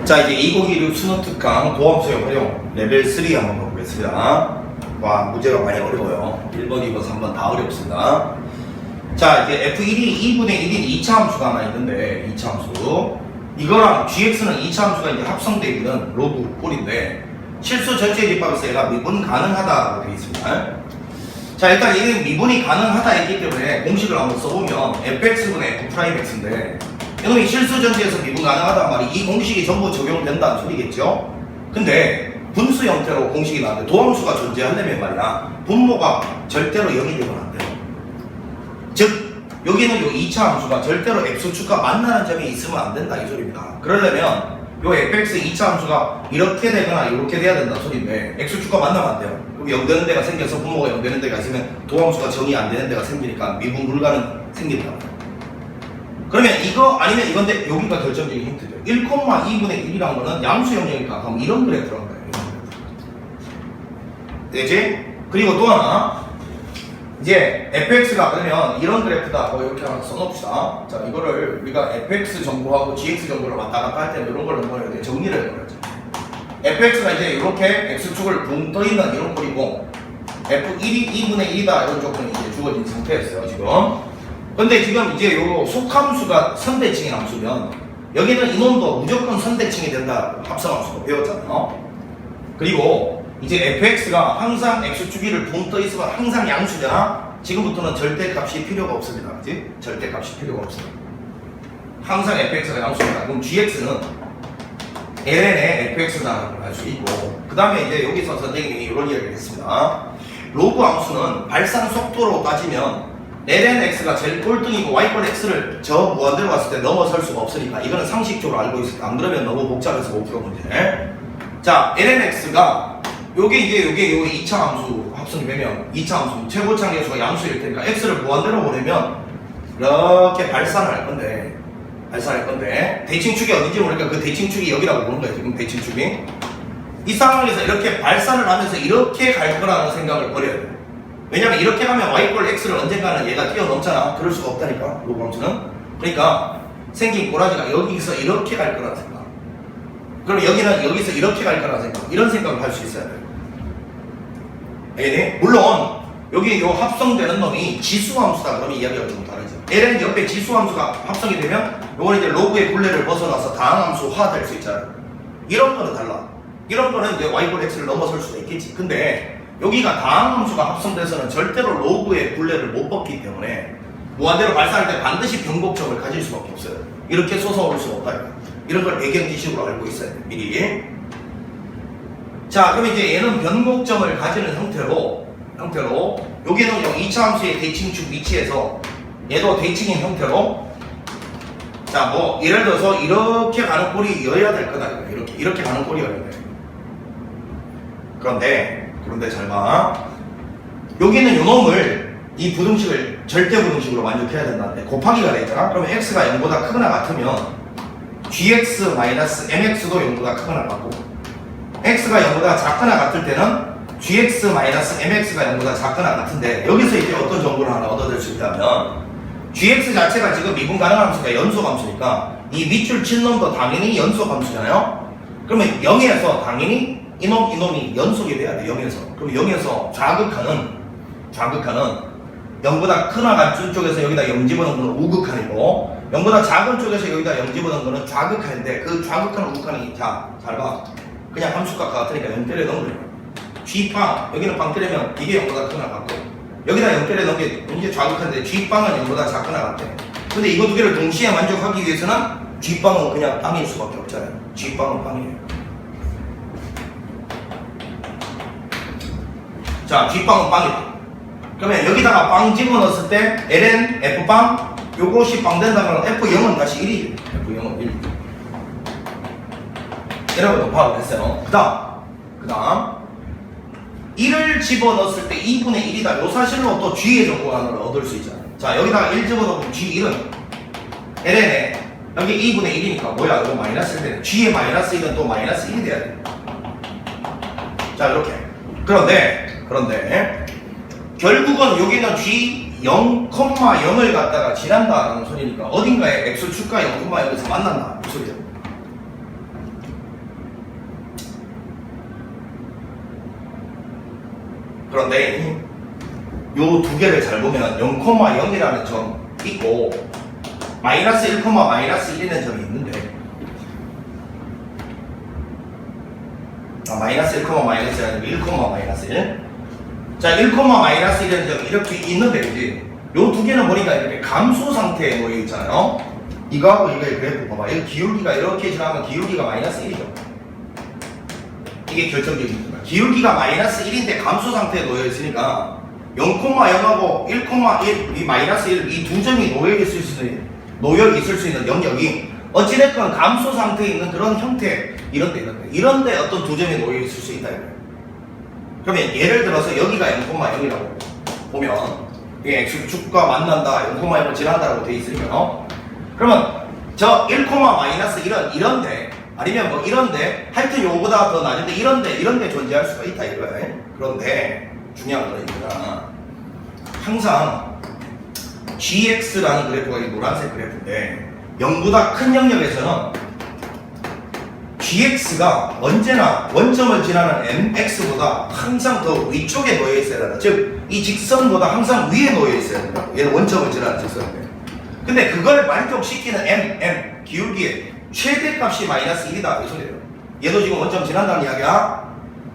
자, 이제 2016 수능 특강 도함 수용 활용 레벨 3 한번 가보겠습니다. 와, 문제가 많이 어려워요. 1번, 2번, 3번 다 어렵습니다. 자, 이제 F1이 2분의 1인 2차 함수가 하나 있는데, 2차 함수. 이거랑 GX는 2차 함수가 이제 합성되어 있는 로그 꼴인데, 실수 전체 집합에서 얘가 미분 가능하다고 되어 있습니다. 자, 일단 이 미분이 가능하다 했기 때문에 공식을 한번 써보면 fx분의 f'x인데, 이놈이 실수 전체에서 미분 가능하단 말이 이 공식이 전부 적용된다는 소리겠죠? 근데 분수 형태로 공식이 나왔는데 도함수가 존재하려면 말이야, 분모가 절대로 0이 되면 안 돼요. 즉 여기는 요 2차 함수가 절대로 x축과 만나는 점이 있으면 안 된다 이 소리입니다. 그러려면 요 fx 2차 함수가 이렇게 되거나 이렇게 돼야 된다 소리인데 x축과 만나면 안 돼요. 그럼 0 되는 데가 생겨서 분모가 0 되는 데가 있으면 도함수가 정의 안 되는 데가 생기니까 미분 불가능 생긴다. 그러면 이거 아니면 이건데 여기가 결정적인 힌트죠. 1,2분의 1이란 거는 양수 영역이니까 그럼 이런 그래프란 거예요. 되지? 그리고 또 하나, 이제 fx가 그러면 이런 그래프다 뭐 이렇게 하나 써놓읍시다. 자, 이거를 우리가 fx 정보하고 gx 정보를 왔다 갔다 할 때 이런 걸 뭐라 해야 정리를 해버렸죠. fx가 이제 이렇게 x축을 붕 떠있는 이런 꼴이고 f1이 2분의 1이다 이런 조건이 이제 주어진 상태였어요 지금. 근데 지금 이제 요 속함수가 선대칭인 함수면 여기는 이놈도 무조건 선대칭이 된다 합성함수도 배웠잖아요. 그리고 이제 fx가 항상 x축위를 붕 떠 있으면 항상 양수잖아. 지금부터는 절대값이 필요가 없습니다. 그치? 절대값이 필요가 없습니다. 항상 fx가 양수입니다. 그럼 gx는 ln의 fx라는 걸 알 수 있고, 그 다음에 이제 여기서 선생님이 이런 이야기를 했습니다. 로그 함수는 발산 속도로 따지면 lnx가 제일 꼴등이고 y권 x를 저 무한대로 갔을 때 넘어설 수가 없으니까 이거는 상식적으로 알고 있을 때 안 그러면 너무 복잡해서 못 풀어 문제. 자, lnx가 요게 2차 함수 합성이 되면 2차 함수 최고차 계수가 양수일 테니까 x를 무한대로 보내면 이렇게 발산을 할 건데 대칭축이 어딘지 모르니까 그 대칭축이 여기라고 보는 거예요. 지금 대칭축이 이 상황에서 이렇게 발산을 하면서 이렇게 갈 거라는 생각을 버려야 돼요. 왜냐면 이렇게 가면 y꼴 x를 언젠가는 얘가 뛰어넘잖아. 그럴 수가 없다니까 로그 함수는. 그러니까 생긴 꼬라지가 여기서 이렇게 갈 거라는 생각, 그럼 여기는 여기서 이렇게 갈 거라는 생각, 이런 생각을 할 수 있어야 돼요. 알겠니? 물론 여기 요 합성되는 놈이 지수함수다 그러면 이야기가 좀 다르죠. ln 옆에 지수함수가 합성이 되면 요건 이제 로그의 굴레를 벗어나서 다항함수화 될 수 있잖아요. 이런 거는 달라. 이런 거는 이제 y꼴 x를 넘어설 수가 있겠지. 근데 여기가 다항함수가 합성돼서는 절대로 로그의 굴레를 못 벗기 때문에 무한대로 발산할 때 반드시 변곡점을 가질 수밖에 없어요. 이렇게 솟아올 수가 없다. 이런 걸 배경 지식으로 알고 있어야 돼요. 미리. 자, 그럼 이제 얘는 변곡점을 가지는 형태로 여기는 2차 함수의 대칭축 위치에서 얘도 대칭인 형태로, 자, 뭐 예를 들어서 이렇게 가는 꼴이어야 될 거다. 이렇게 가는 꼴이어야 돼. 그런데 잘 봐. 여기는 요놈을 이 부등식을 절대 부등식으로 만족해야 된다는데 곱하기가 되잖아. 그러면 x가 0보다 크거나 같으면 gx-mx도 0보다 크거나 같고, x가 0보다 작거나 같을 때는 gx-mx가 0보다 작거나 같은데, 여기서 이제 어떤 정보를 하나 얻어낼 수 있다면 gx 자체가 지금 미분 가능한 함수가 연소함수니까 이 밑줄 친 놈도 당연히 연소함수잖아요. 그러면 0에서 당연히 이놈이 연속이 돼야 돼. 0에서. 그럼 0에서 좌극하는 0보다 크나 같은 쪽에서 여기다 0 집어넣은 거는 우극한이고, 0보다 작은 쪽에서 여기다 0 집어넣은 거는 좌극한인데, 그 좌극하는 우극한이, 자, 잘 봐. 그냥 함수값 같으니까 0 때려 넣으면 돼요. G빵, 여기는 빵 때리면 이게 0보다 크나 같고, 여기다 0 때려 넣은 게 이제 좌극한데 G빵은 0보다 작거나 같아. 근데 이거 두 개를 동시에 만족하기 위해서는 G빵은 그냥 빵일 수밖에 없잖아요. G빵은 빵이에요. 자, G빵은 빵이다. 그러면 여기다가 빵 집어넣었을 때 ln f빵 요것이 빵 된다면 f0은 다시 1이죠. f0은 1. 여러분도 파악을 했어요. 그 다음 1을 집어넣었을 때 2분의 1이다. 요 사실로 또 g의 정보 하나를 얻을 수 있잖아요. 자, 여기다가 1 집어넣으면 g1은 ln에 여기 2분의 1이니까 뭐야? 이거 마이너스 1되네. g의 마이너스 1은 또 마이너스 1이 돼야 돼. 자, 이렇게. 그런데 결국은 여기는 g 0,0을 갖다가 지난다라는 소리니까 어딘가에 x축과 0,0에서 만난다 이 소리죠. 그런데 요 두 개를 잘 보면 0,0이라는 점 있고 마이너스 1, 마이너스 1이라는 점이 있는데 마이너스 1, 마이너스 1 아니고 1, 마이너스 1. 자, 1, 마이너스 1이라는 점이 이렇게 있는데, 그지? 요 두 개는 보니까 이렇게 감소 상태에 놓여 있잖아요. 이거하고 이거의 그래프 봐봐. 여기 기울기가 이렇게 지나면 기울기가 마이너스 1이죠. 이게 결정적인 거야. 기울기가 마이너스 1인데 감소 상태에 놓여 있으니까 0,0하고 1,1, 이 마이너스 1, 이 두 점이 놓여 있을 수 있는 영역이 어찌됐건 감소 상태에 있는 그런 형태, 이런데 어떤 두 점이 놓여 있을 수 있다 이거예요. 그러면 예를 들어서 여기가 0,0이라고 보면 예, 축과 만난다, 0,0을 지난다라고 돼 있으면 그러면 저 1, 마이너스 1은 이런데 아니면 뭐 이런데 하여튼 요거보다 더 낮은데 이런데 존재할 수가 있다 이거예요. 그런데 중요한 거는 이거다. 항상 GX라는 그래프가 이 노란색 그래프인데 0보다 큰 영역에서는 GX가 언제나 원점을 지나는 MX보다 항상 더 위쪽에 놓여 있어야 된다. 즉, 이 직선보다 항상 위에 놓여 있어야 된다. 얘는 원점을 지나는 직선인데. 근데 그걸 만족시키는 M, 기울기의 최대값이 마이너스 1이다. 이 소리예요. 얘도 지금 원점 지난다는 이야기야.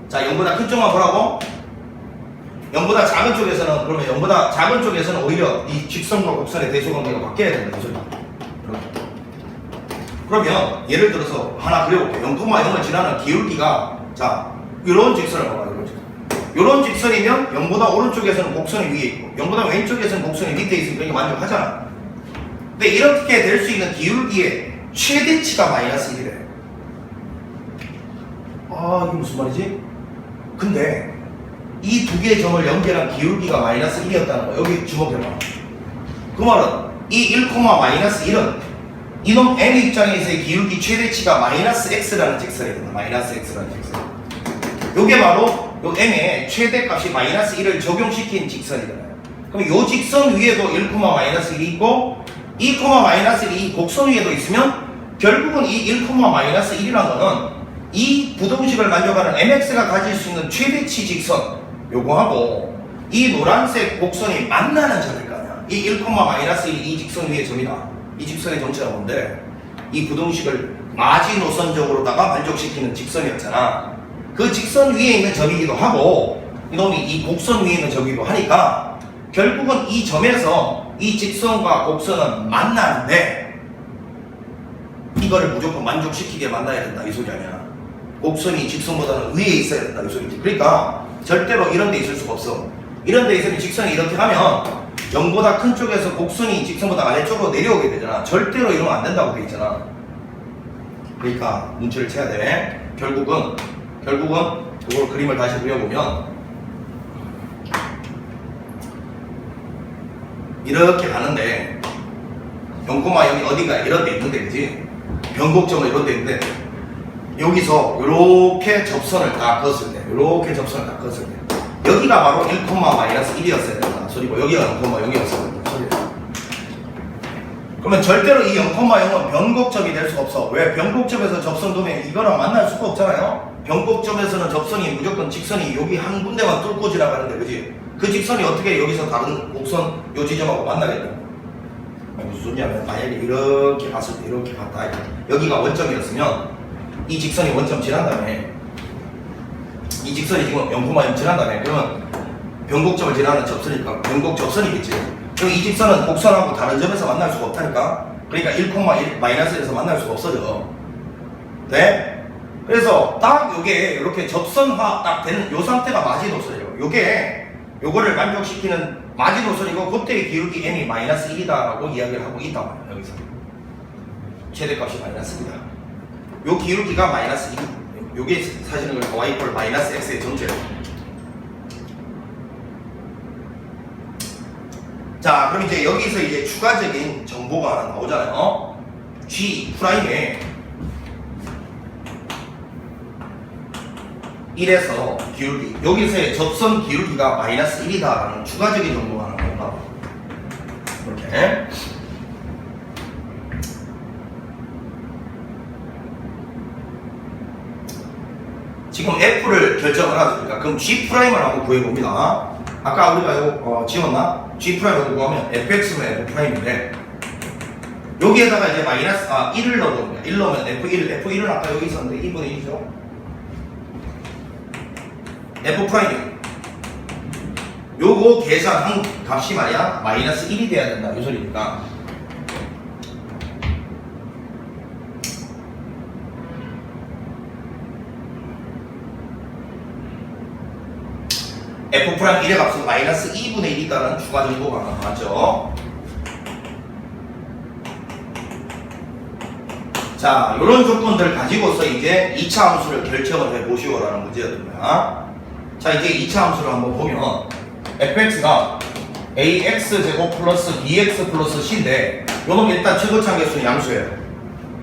자, 0보다 큰 쪽만 보라고. 0보다 작은 쪽에서는, 그러면 0보다 작은 쪽에서는 오히려 이 직선과 곡선의 대소관계가 바뀌어야 된다. 이 소리야. 그러면 예를 들어서 하나 그려볼게요. 0,0을 지나는 기울기가 자 이런 직선을 봐봐. 이런 직선이면 0보다 오른쪽에서는 곡선이 위에 있고 0보다 왼쪽에서는 곡선이 밑에 있으니까 이게 만족하잖아. 근데 이렇게 될 수 있는 기울기의 최대치가 마이너스 1이래. 아 이게 무슨 말이지? 근데 이 두 개의 점을 연결한 기울기가 마이너스 1이었다는 거 여기 주목해봐. 그 말은 이 1, 마이너스 1은 이놈 M 입장에서의 기울기 최대치가 마이너스 X라는 직선이거든. 마이너스 X라는 직선. 요게 바로 요 M의 최대값이 마이너스 1을 적용시킨 직선이잖아요. 그럼 요 직선 위에도 1, 마이너스 1이 있고 2, 마이너스 1이 곡선 위에도 있으면 결국은 이 1, 마이너스 1이라는 거는 이 부등식을 만족하는 MX가 가질 수 있는 최대치 직선 요거하고 이 노란색 곡선이 만나는 점일 거 아니야. 이 1, 마이너스 1, 이 직선 위의 점이다. 이 직선의 정체가 뭔데? 이 부등식을 마지노선적으로다가 만족시키는 직선이었잖아. 그 직선 위에 있는 점이기도 하고 이놈이 이 곡선 위에 있는 점이기도 하니까 결국은 이 점에서 이 직선과 곡선은 만나는데 이거를 무조건 만족시키게 만나야 된다 이 소리 아니야. 곡선이 직선보다는 위에 있어야 된다 이 소리지. 그러니까 절대로 이런 데 있을 수가 없어. 이런 데 있으면 직선이 이렇게 가면 0보다 큰 쪽에서 곡선이 직선보다 아래쪽으로 내려오게 되잖아. 절대로 이러면 안 된다고 돼 있잖아. 그러니까 눈치를 채야 돼. 결국은 이걸 그림을 다시 그려보면 이렇게 가는데 0,0이 어디가 이런 데 있는데 그지? 변곡점은 이런 데 있는데 여기서 이렇게 접선을 딱 그었을 때 여기가 바로 1, 마이너스 1이었어야 된다 소리고 여기가 0,0이었어야 된다 소리야. 그러면 절대로 이 0,0은 변곡점이 될 수가 없어. 왜? 변곡점에서 접선 도면 이거랑 만날 수가 없잖아요. 변곡점에서는 접선이 무조건 직선이 여기 한 군데만 뚫고 지나가는데 그지? 그 직선이 어떻게 여기서 다른 곡선 요 지점하고 만나겠냐? 무슨 소리냐면 만약에 이렇게 봤을 때 이렇게 봤다 여기가 원점이었으면 이 직선이 원점 지난 다음에 이 직선이 지금 0,0 지난 다음에 그러면 변곡점을 지나는 접선이니까 변곡 접선이겠지. 그럼 이 직선은 곡선하고 다른 점에서 만날 수가 없다니까. 그러니까 1,1 마이너스에서 만날 수가 없어져. 네? 그래서 딱 요게 이렇게 접선화 딱 되는 요 상태가 마지노선이에요. 요거를 만족시키는 마지노선이고 그때의 기울기 m이 마이너스 1이다라고 이야기를 하고 있단 말이에요. 여기서 최대값이 마이너스 1이다. 요 기울기가 마이너스 1. 요게 사실은 y 이퀄 마이너스 x의 정체예요. 자, 그럼 이제 여기서 이제 추가적인 정보가 하나 나오잖아요. G 프라임에 1에서 기울기, 여기서의 접선 기울기가 마이너스 1이다라는 추가적인 정보가 하나 나온다. 이렇게. 지금 F를 결정을 하니까 그럼 G'을 한번 구해봅니다. 아까 우리가 이거 지웠나? G'을 구하면 fx는 f'인데 여기에다가 이제 마이너스 1을 넣어봅니다. 1 넣으면 F1은 아까 여기 있었는데 2분의 1이죠. F' 요거 계산한 값이 말이야 마이너스 1이 돼야 된다 이 소리니까 F'1의 값은 마이너스 2분의 1이다라는 추가 정보가 나왔죠. 자, 이런 조건들 가지고서 이제 2차 함수를 결정을 해 보시오라는 문제였습니다. 자, 이제 2차 함수를 한번 보면 fx가 ax제곱 플러스 bx 플러스 c인데 요놈 일단 최고차 계수는 양수예요.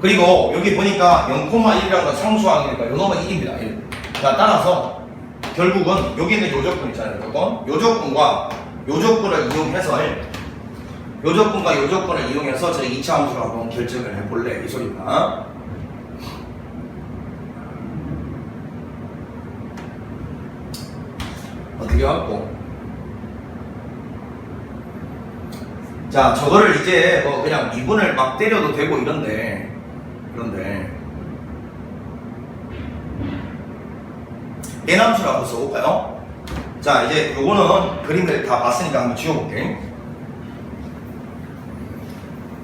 그리고 여기 보니까 0,1이라는 건 상수항이니까 요놈은 1입니다. 1. 자, 따라서 결국은 여기 있는 요 조건 있잖아요. 요 조건과 요 조건을 이용해서 요 조건과 요 조건을 이용해서 저희 2차 함수를 한번 결정을 해볼래 이 소리입니다. 어떻게 하고 자 저거를 이제 뭐 그냥 미분을 막 때려도 되고 그런데 N함수를 한번 써볼까요? 자 이제 요거는 그림을 다 봤으니까 한번 지워볼게.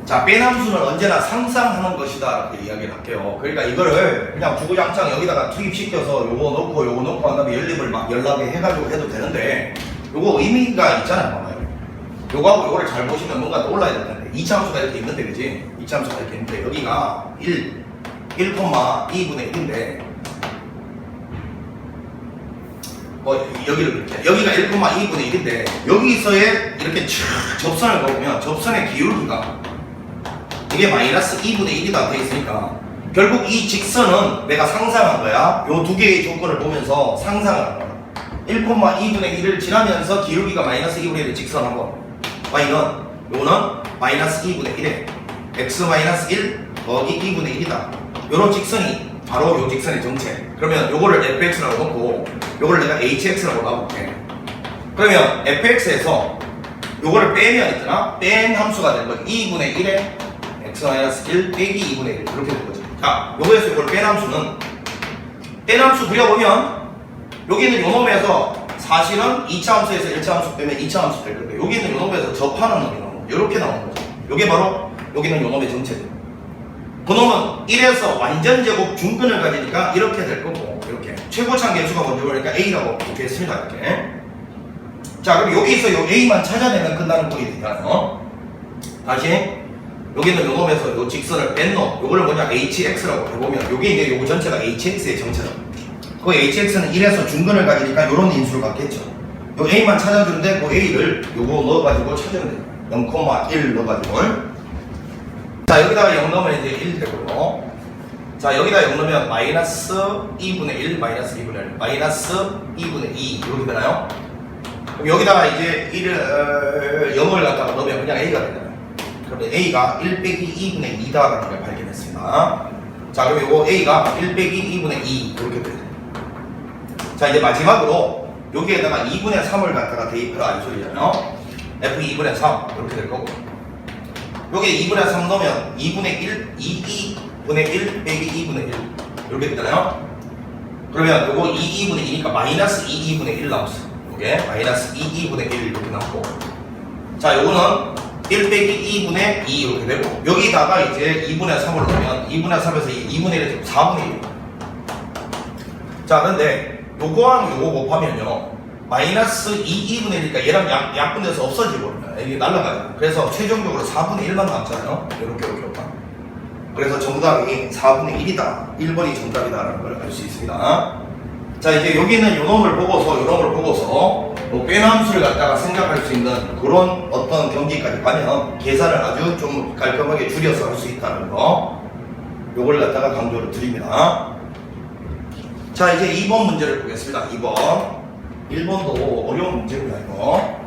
자 N함수는 언제나 상상하는 것이다 이렇게 이야기를 할게요. 그러니까 이거를 그냥 주구장창 여기다가 투입시켜서 요거 놓고 한 다음에 연립을 막 연락에 해가지고 해도 되는데 요거 의미가 있잖아요. 봐봐요. 요거하고 요거를 잘 보시면 뭔가 떠올라야 될 텐데 2차 함수가 이렇게 있는데 그지? 2차 함수가 이렇게 있는데 여기가 1,2분의 1인데 여기를 이렇게 여기가 1,2분의 1인데 여기서의 이렇게 쭉 접선을 보면 접선의 기울기가 이게 마이너스 2분의 1이다 돼 있으니까 결국 이 직선은 내가 상상한 거야. 요 두 개의 조건을 보면서 상상한 거야. 1,2분의 1을 지나면서 기울기가 마이너스 2분의 1을 직선하고 요거는 마이너스 2분의 1에 x 마이너스 1 더하기 2분의 1이다. 요런 직선이 바로 요 직선의 정체. 그러면 요거를 fx라고 놓고 요거를 내가 hx라고 놔볼게. 그러면 fx에서 요거를 빼면 있잖아. 뺀 함수가 되는 거지. 2분의 1에 x-1 빼기 2분의 1 이렇게 되는 거지. 자, 요거에서 요걸 뺀 함수는 뺀 함수 그려보면 여기는 요 놈에서 사실은 2차 함수에서 1차 함수 빼면 2차 함수 될 건데 여기는 요 놈에서 접하는 놈이 나오는 거죠. 요렇게 나오는 거죠. 요게 바로 여기는 요 놈의 정체죠. 그 놈은 1에서 완전 제곱 중근을 가지니까 이렇게 될 거고 이렇게 최고차 계수가 먼저 보니까 A라고 이렇게 했습니다. 이렇게. 자 그럼 여기서 요 A만 찾아내면 끝나는 꼴이 되잖아요. 다시 여기는 요 놈에서 요 직선을 뺀 놈 요거를 뭐냐 HX라고 해보면 요게 이제 요거 전체가 HX의 정체다. 그 HX는 1에서 중근을 가지니까 요런 인수를 갖겠죠. 요 A만 찾아주는데 그 A를 요거 넣어가지고 찾으면 돼요. 0,1 넣어가지고 자 여기다가 0 넣으면 이제 1 되고요. 자 여기다 0 넣으면 마이너스 2분의 1 마이너스 2분의 1 마이너스 2분의 2 이렇게 되나요? 그럼 여기다가 이제 0을 갖다가 넣으면 그냥 A가 되잖아요. 그러면 A가 1 빼기 2분의 2다라는 걸 발견했습니다. 자 그럼 요거 A가 1 빼기 2분의 2 이렇게 되죠. 자 이제 마지막으로 여기에다가 2분의 3을 갖다가 대입해라 이 소리잖아요. F 2분의 3 이렇게 될 거고 여기에 2분의 3 넣으면 2분의 1, 2분의 1 빼기 2분의 1 이렇게 되잖아요. 그러면 요거 2분의 2니까 마이너스 2분의 1 나왔어. 요게 마이너스 2분의 1 이렇게 나오고 자 요거는 1 빼기 2분의 2 이렇게 되고 여기다가 이제 2분의 3을 넣으면 2분의 3에서 2분의 1에서 4분의 1 자 그런데 요거랑 요거 곱하면요 마이너스 2분의 1이니까 얘랑 약분돼서 없어지거든요. 이게 날라가요. 그래서 최종적으로 4분의 1만 남잖아요. 이렇게 그래서 정답이 4분의 1이다 1번이 정답이다라는 걸 알 수 있습니다. 자 이제 여기는 요놈을 보고서 뭐 꿰함수를 갖다가 생각할 수 있는 그런 어떤 경지까지 가면 계산을 아주 좀 깔끔하게 줄여서 할 수 있다는 거 요걸 갖다가 강조를 드립니다. 자 이제 2번 문제를 보겠습니다. 2번 1번도 어려운 문제입니다. 이거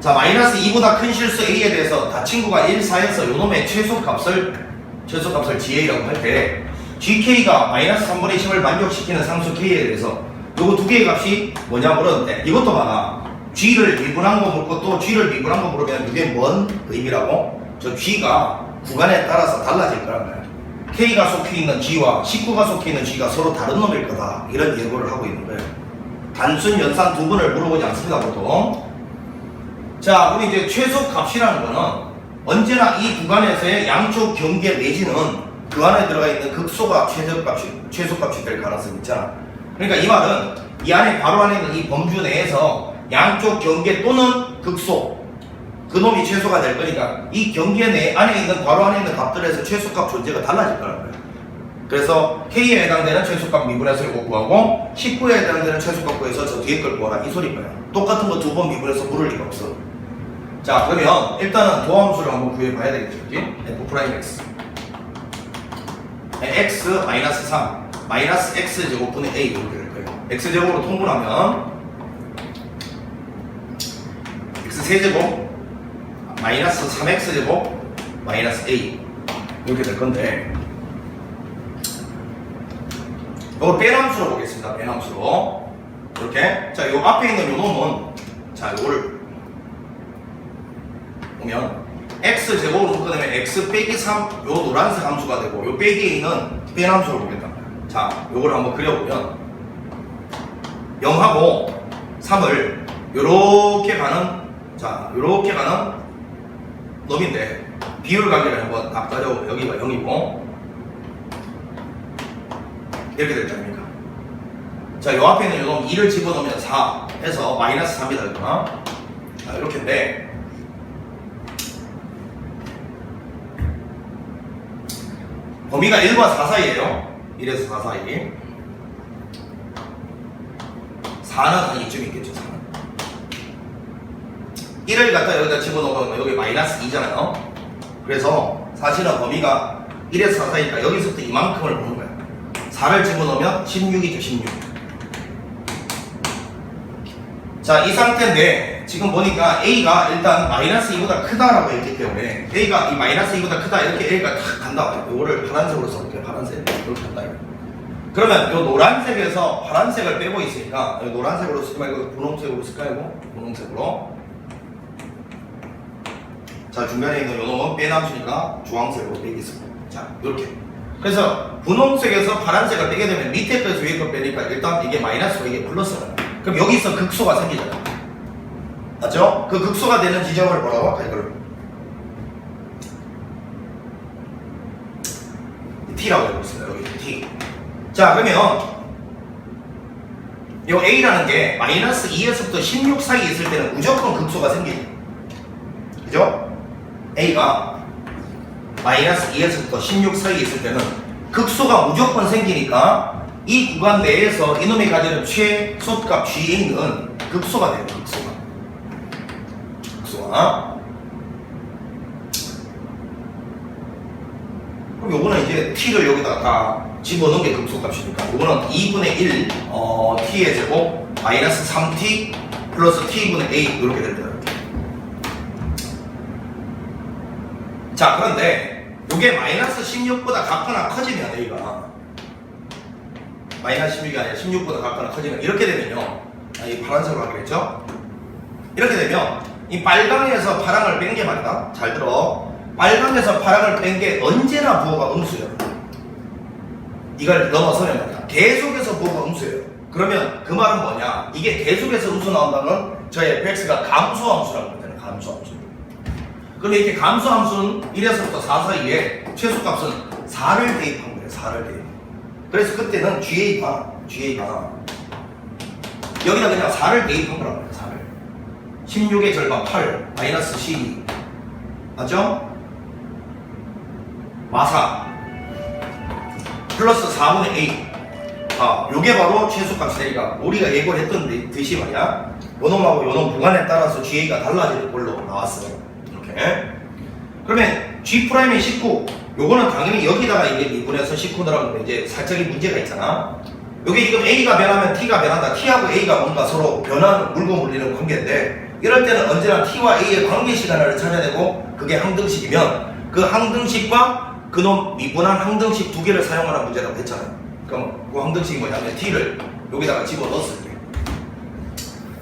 자, 마이너스 2보다 큰 실수 A에 대해서 다 친구가 1, 4에서 요놈의 최소값을 GA라고 할 때 GK가 마이너스 3분의 10을 만족시키는 상수 K에 대해서 요거 두 개의 값이 뭐냐 물었는데 이것도 봐라. G를 미분한 거 물고 또 G를 미분한 거 물으면 이게 뭔 의미라고? 저 G가 구간에 따라서 달라질 거란 말이야. K가 속해 있는 G와 19가 속해 있는 G가 서로 다른 놈일 거다. 이런 예고를 하고 있는 거예요. 단순 연산 두 분을 물어보지 않습니다, 보통. 자, 우리 이제 최소값이라는 거는 언제나 이 구간에서의 양쪽 경계 내지는 그 안에 들어가 있는 극소가 최소값이 될 가능성이 있잖아. 그러니까 이 말은 이 안에 바로 안에 있는 이 범주 내에서 양쪽 경계 또는 극소 그 놈이 최소가 될 거니까 이 경계 내 안에 있는 바로 안에 있는 값들에서 최소값 존재가 달라질 거란 거예요. 그래서 K에 해당되는 최소값 미분해서 이거 구하고 19에 해당되는 최소값 구해서 저 뒤에 걸 구하라 이 소리인 거야. 똑같은 거 두 번 미분해서 물을 리가 없어. 자, 그러면 일단은 도함수를 한번 구해봐야 되겠죠. F'X x 마이너스 3 마이너스 x 제곱분의 a 이렇게 될 거예요. x 제곱으로 통분하면 x 세제곱 마이너스 3x 제곱 마이너스 a 이렇게 될 건데 이거 빼함수로 보겠습니다. 빼함수로 이렇게. 자, 요 앞에 있는 요 놈은 자 요거를 보면 x 제곱으로 묶어내면 x 빼기 3 요 노란색 함수가 되고 요 빼기 a는 뺀 함수로 보겠다. 자, 요걸 한번 그려보면 0하고 3을 요렇게 가는 자 요렇게 가는 놈인데 비율 관계를 한번 딱 가져보면 여기가 0이고 이렇게 될 거 아닙니까? 자, 요 앞에 있는 요 놈 2를 집어넣으면 4 해서 마이너스 3이 되거나 자, 이렇게인데 범위가 1과 4 사이에요. 1에서 4 사이. 4는 한 이쯤 있겠죠. 4는. 1을 갖다 여기다 집어넣으면 여기 마이너스 2잖아요. 그래서 사실은 범위가 1에서 4 사이니까 여기서부터 이만큼을 보는 거야. 4를 집어넣으면 16이죠. 16. 자, 이 상태인데 지금 보니까 A가 일단 마이너스 2보다 크다라고 했기 때문에 A가 이 마이너스 2보다 크다 이렇게 A가 탁 간다. 이거를 파란색으로 써볼게요. 파란색 이렇게 간다. 그러면 이 노란색에서 파란색을 빼고 있으니까 노란색으로 쓰지 말고 분홍색으로 쓸까요? 분홍색으로. 자, 중간에 있는 요 놈은 빼남수니까 주황색으로 빼겠습니다. 자, 이렇게. 그래서 분홍색에서 파란색을 빼게 되면 밑에 거에서 위에 거 빼니까 일단 이게 마이너스고 이게 플러스가. 그럼 여기서 극소가 생기잖아요. 맞죠? 그 극소가 되는 지점을 뭐라고 할까 이걸 T라고 해보겠습니다. 여기 T. 자, 그러면 요 A라는 게 마이너스 2에서부터 16 사이에 있을 때는 무조건 극소가 생기죠. 그죠? A가 마이너스 2에서부터 16 사이에 있을 때는 극소가 무조건 생기니까 이 구간 내에서 이놈이 가지는 최소값 GA는 극소가 돼요. 극소가. 그럼 요거는 이제 T를 여기다가 다 집어넣은 게 극소값이니까 요거는 2분의 1 T의 제곱 마이너스 3T 플러스 T분의 A 이렇게 됩니다. 자, 그런데 요게 마이너스 16보다 같거나 커지면 A가 마이너스 16이 아니라 16보다 같거나 커지면 이렇게 되면요. 이 파란색으로 하기로 했죠? 이렇게 되면 이 빨강에서 파랑을 뺀 게 말이다. 잘 들어. 빨강에서 파랑을 뺀 게 언제나 부호가 음수예요. 이걸 넘어서면 말이야. 계속해서 부호가 음수예요. 그러면 그 말은 뭐냐? 이게 계속해서 음수 나온다는 저의 fx가 감소함수라고 합니다. 감소함수. 그럼 이렇게 감소함수는 1에서부터 4 사이에 최소값은 4를 대입한 거예요. 4를 대입. 그래서 그때는 GA가 여기다 그냥 4를 대입한 거란 말이에요. 4를 16의 절반 8 마이너스 12 맞죠? 마사 플러스 4분의 A. 요게 바로 최소값이 되니까 우리가 예고를 했던 듯이 말이야. 요놈하고 요놈 구간에 따라서 GA가 달라지는 걸로 나왔어요. 이렇게. 그러면 G'이 19 요거는 당연히 여기다가 이게 미분해서 19 넣으라고 이제 살짝의 문제가 있잖아. 요게 지금 A가 변하면 T가 변한다. T하고 A가 뭔가 서로 변하는 물고 물리는 관계인데 이럴 때는 언제나 t와 a의 관계 시간을 찾아야 되고 그게 항등식이면 그 항등식과 그놈 미분한 항등식 두 개를 사용하는 문제라고 했잖아요. 그럼 그 항등식이 뭐냐면 t를 여기다가 집어넣었을 때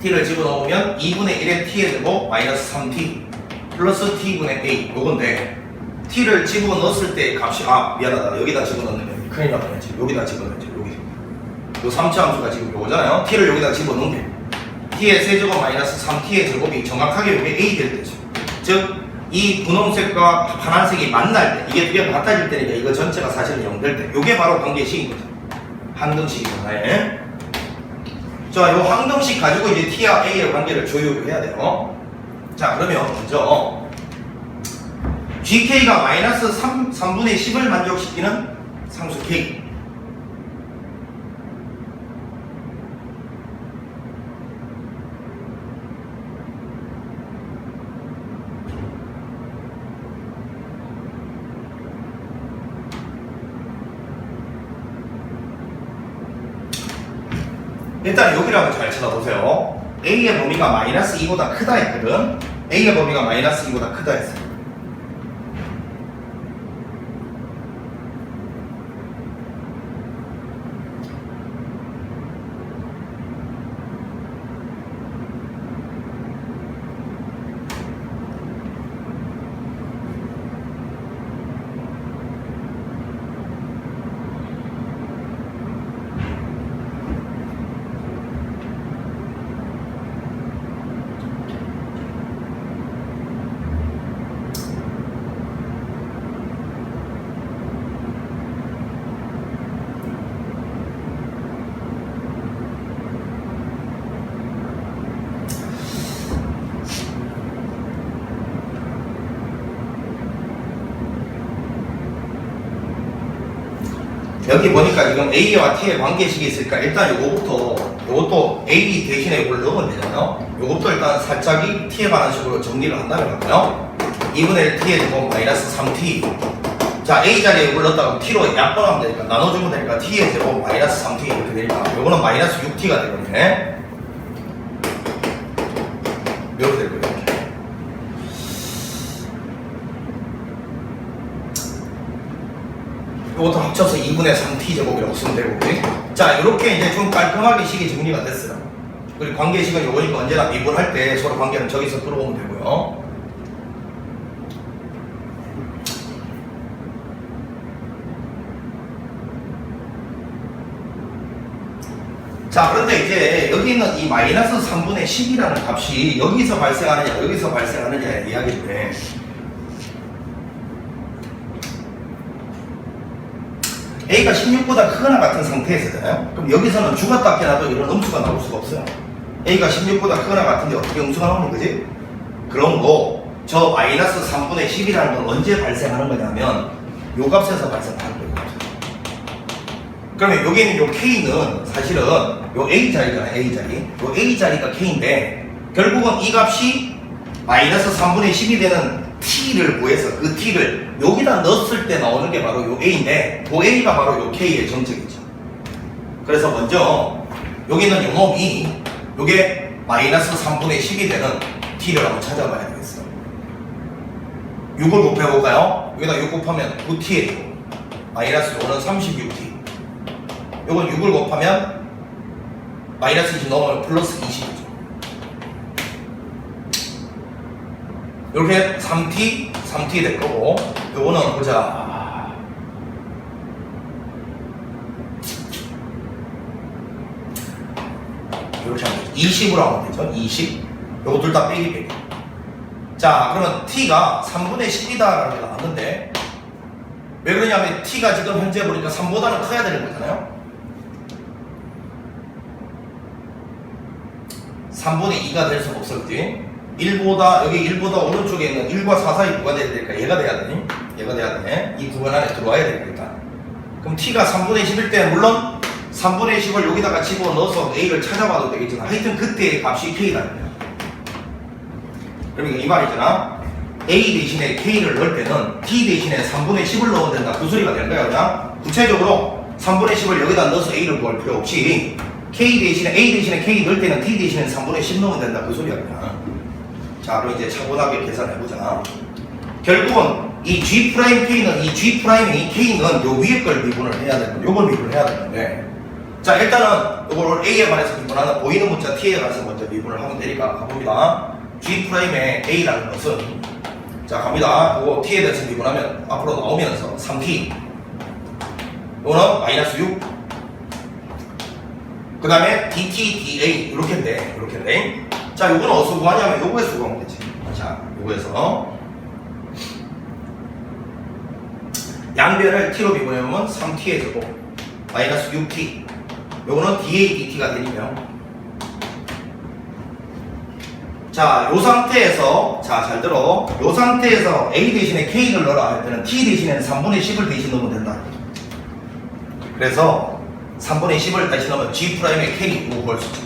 t를 집어넣으면 2분의 1의 t의 제곱 마이너스 3t 플러스 t분의 a 요건데 t를 집어넣었을 때 값이 미안하다 여기다 집어넣는 게 큰일 나네. 여기다 집어넣지 여기 요 3차 함수가 지금 요거잖아요. t를 여기다 집어넣은 게 t의 세제곱 마이너스 3t의 제곱이 정확하게 여기 a 될 때죠. 즉 이 분홍색과 파란색이 만날 때 이게 두 개가 같아질 때니까 이거 전체가 사실은 0 될 때 요게 바로 관계식인 거죠. 항등식이잖아요. 자, 요 항등식 가지고 이제 t와 a의 관계를 조율을 해야 돼요. 자, 그러면 먼저 gk가 마이너스 3분의 10을 만족시키는 상수 k 일단 여기를 한번 잘 찾아보세요. A의 범위가 마이너스 2보다 크다 했거든. A의 범위가 마이너스 2보다 크다 했어. 여기 보니까 지금 A와 T의 관계식이 있으니까 일단 요것도 A 대신에 이걸 넣으면 되잖아요. 요것도 일단 살짝이 T에 관한 식으로 정리를 한다면 할까요? 2분의 1 T의 제곱 마이너스 3T. 자, A 자리에 이걸 넣었다가 T로 약분하면 되니까 나눠주면 되니까 T의 제곱 마이너스 3T 이렇게 되니까 요거는 마이너스 6T가 되거든요. 이렇게 될 거예요. 이것도 합쳐서 2분의 3t 제곱이라고 쓰면 되고. 자, 이렇게 이제 좀 깔끔하게 식이 정리가 됐어요. 그리고 관계식은 요거니까 언제나 미분할 때 서로 관계는 저기서 끌어오면 되고요. 자, 그런데 이제 여기 있는 이 마이너스 3분의 10이라는 값이 여기서 발생하느냐 여기서 발생하느냐의 이야기인데 A가 16보다 크거나 같은 상태에서잖아요. 그럼 여기서는 죽었다 깨나도 이런 음수가 나올 수가 없어요. A가 16보다 크거나 같은데 어떻게 음수가 나오는 거지? 그런 거, 저 마이너스 3분의 10이라는 건 언제 발생하는 거냐면 요 값에서 발생하는 거예요. 그러면 여기 있는 요 K는 사실은 요 A 자리잖아요. A 자리. 요 A 자리가 K인데 결국은 이 값이 마이너스 3분의 10이 되는 T를 구해서 그 T를 여기다 넣었을 때 나오는 게 바로 요 A인데 그 A가 바로 요 K의 정적이죠. 그래서 먼저 여기 있는 요 놈이 요게 마이너스 3분의 10이 되는 T를 한번 찾아봐야 되겠어요. 6을 곱해볼까요? 여기다 6 곱하면 9T에 마이너스 요거는 36T. 요건 6을 곱하면 마이너스 20 넘으면 플러스 20이죠. 이렇게 3t 될 거고, 요거는 보자. 이렇게 하면 되죠. 20으로 하면 되죠. 20. 요거 둘 다 빼기. 자, 그러면 t가 3분의 10이다라는 게 나왔는데, 왜 그러냐면 t가 지금 현재 보니까 3보다는 커야 되는 거잖아요. 3분의 2가 될 수가 없어, 그지? 1보다, 여기 1보다 오른쪽에 있는 1과 4 사이 뭐가 돼야 되니까 얘가 돼야 되니? 얘가 돼야 되네. 이 구간 안에 들어와야 되니까. 그럼 t가 3분의 10일 때, 물론 3분의 10을 여기다가 집어넣어서 a를 찾아봐도 되겠지만, 하여튼 그때의 값이 k다. 그러니까 이 말이잖아. a 대신에 k를 넣을 때는 t 대신에 3분의 10을 넣어야 된다. 그 소리가 되는 거야, 그냥. 구체적으로 3분의 10을 여기다 넣어서 a를 구할 필요 없이, a 대신에 k 넣을 때는 t 대신에 3분의 10 넣으면 된다. 그 소리야, 그냥. 자, 그럼 이제 차분하게 계산해보자. 결국은 이 G'K는 이 G'이 K는 요 위에 걸 미분을 해야 되는 요걸 미분을 해야 되는데, 자, 일단은 요걸 A에 관해서 미분하는 보이는 문자 T에 관해서 먼저 미분을 하면 되니까 가봅니다. G'의 A라는 것은, 자, 갑니다. 요거 T에 대해서 미분하면 앞으로 나오면서 3T, 요거는 마이너스 6, 그 다음에 DT, DA 이렇게인데, 이렇게인데, 자, 요거는 어디서 구하냐면 요거에서 구하면 되지. 자, 요거에서 양변을 T로 미분해보면 3T의 제곱 마이너스 6T, 요거는 DA, DT가 되니까요. 자, 요 상태에서, 자, 잘 들어. 요 상태에서 A 대신에 K를 넣으라 할 때는 T 대신에는 3분의 10을 대신 넣으면 된다. 그래서 3분의 10을 다시 넣으면 G'의 K 이거 구할 수 있죠.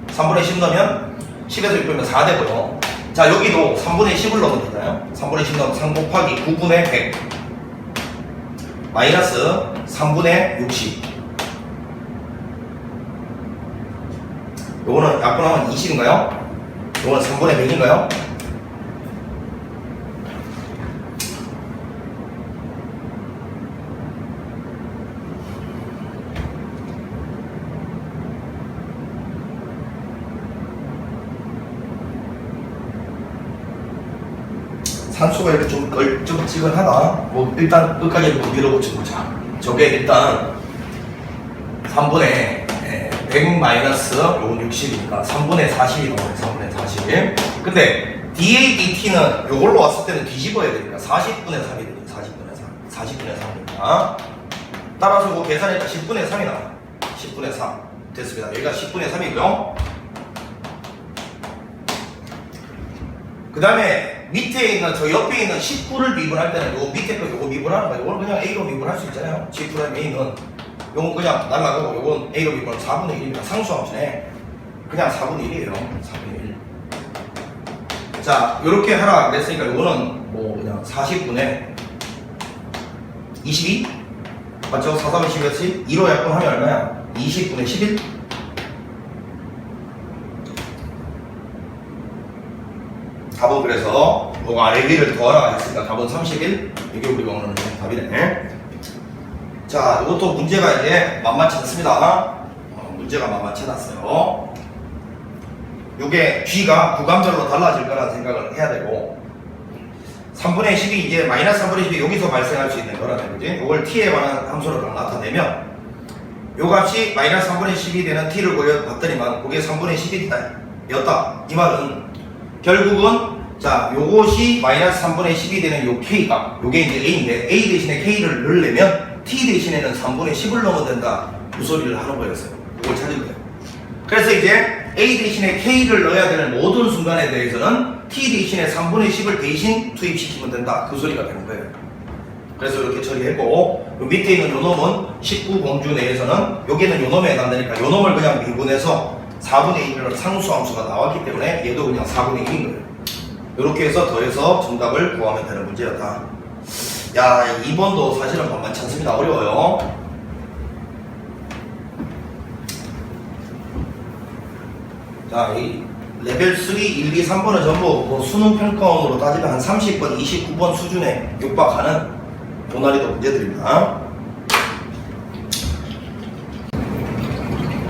3분의 10 넣으면 10에서 6 빼면 4 되고요. 자, 여기도 3분의 10을 넣으면 되잖아요. 3분의 10 넣으면 3 곱하기 9분의 100 마이너스 3분의 60. 요거는 약분하면 20인가요? 요거는 3분의 100인가요? 산수가 이렇게 좀 껄쩍지근하다. 뭐 일단 끝까지 밀어붙여보자. 저게 일단 3분의 100 마이너스 요건 60이니까 3분의 40이 나오네. 3분의 40. 근데 DA, DT는 요걸로 왔을 때는 뒤집어야 되니까 40분의 3이 되니까 40분의 3이니까 따라서 그 계산했다 10분의 3이 나와. 10분의 3 됐습니다. 여기가 10분의 3이고요. 그 다음에 밑에 있는 저 옆에 있는 19를 미분할 때는 요 밑에 거 요거 미분하는 거예요. 요거는 그냥 A로 미분할 수 있잖아요. G'A는 요건 그냥 날라가고 요건 A로 미분하면 4분의 1입니다. 상수함수네. 그냥 4분의 1이에요. 4분의 1. 자, 요렇게 하라 그랬으니까 요거는 뭐 그냥 40분의 22? 맞죠? 4, 3, 12였지? 2로 약분하면 얼마야? 20분의 11? 답은 그래서 뭐가 아래 위를 더하라 했으니까 답은 31. 이게 우리가 오늘 답이네. 자, 이것도 문제가 이제 만만치 않습니다. 문제가 만만치 않았어요. 이게 G가 구간별로 달라질 거라는 생각을 해야 되고, 3분의 10이 이제 마이너스 3분의 10이 여기서 발생할 수 있는 거라는 거지. 이걸 T에 관한 함수로 딱 나타내면 요 값이 마이너스 3분의 10이 되는 T를 봤더니만 그게 3분의 10이 였다. 이 말은 결국은 자, 요것이 마이너스 3분의 10이 되는 요 K가 요게 이제 A인데 A 대신에 K를 넣으려면 T 대신에는 3분의 10을 넣으면 된다. 그 소리를 하는 거였어요. 이걸 찾은 거예요. 그래서 이제 A 대신에 K를 넣어야 되는 모든 순간에 대해서는 T 대신에 3분의 10을 대신 투입시키면 된다. 그 소리가 되는 거예요. 그래서 이렇게 처리했고, 요 밑에 있는 요 놈은 19공주 내에서는 여기는 요 놈에 해당되니까 요 놈을 그냥 미분해서 4분의 1이라는 상수함수가 나왔기 때문에 얘도 그냥 4분의 1인 거예요. 이렇게 해서 더해서 정답을 구하면 되는 문제였다. 야, 2번도 사실은 만만치 않습니다. 어려워요. 자, 이 레벨 3, 1, 2, 3번은 전부 뭐 수능 평가원으로 따지면 한 30번, 29번 수준에 육박하는 도난이도 문제들입니다.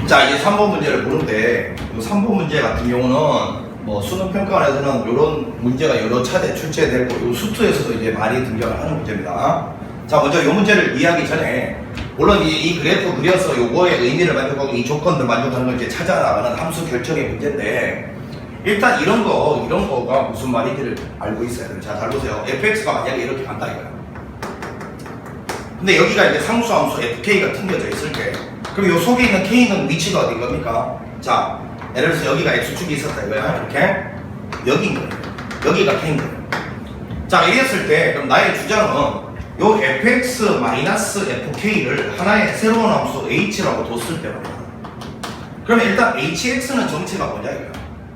자, 이제 3번 문제를 보는데, 이 3번 문제 같은 경우는 뭐 수능 평가원에서는 이런 문제가 여러 차례 출제되고, 이 수투에서도 이제 많이 등장을 하는 문제입니다. 자, 먼저 이 문제를 이해하기 전에, 물론 이 그래프 그려서 요거의 의미를 만족하고 이 조건들 만족하는 걸 이제 찾아나가는 함수 결정의 문제인데, 일단 이런 거가 무슨 말인지를 알고 있어야 돼요. 자, 잘 보세요. fx가 만약에 이렇게 간다 이거야. 근데 여기가 이제 상수함수 fk가 튕겨져 있을 때, 그럼 요 속에 있는 k는 위치가 어딘 겁니까? 자, 예를 들어서 여기가 x축이 있었다 이거야. 이렇게 여기인 거예요. 여기가 k인 거예요. 자, 이랬을 때 그럼 나의 주장은 요 fx-fk를 하나의 새로운 함수 h라고 뒀을 때 말이야. 그러면 일단 hx는 정체가 뭐냐 이거야.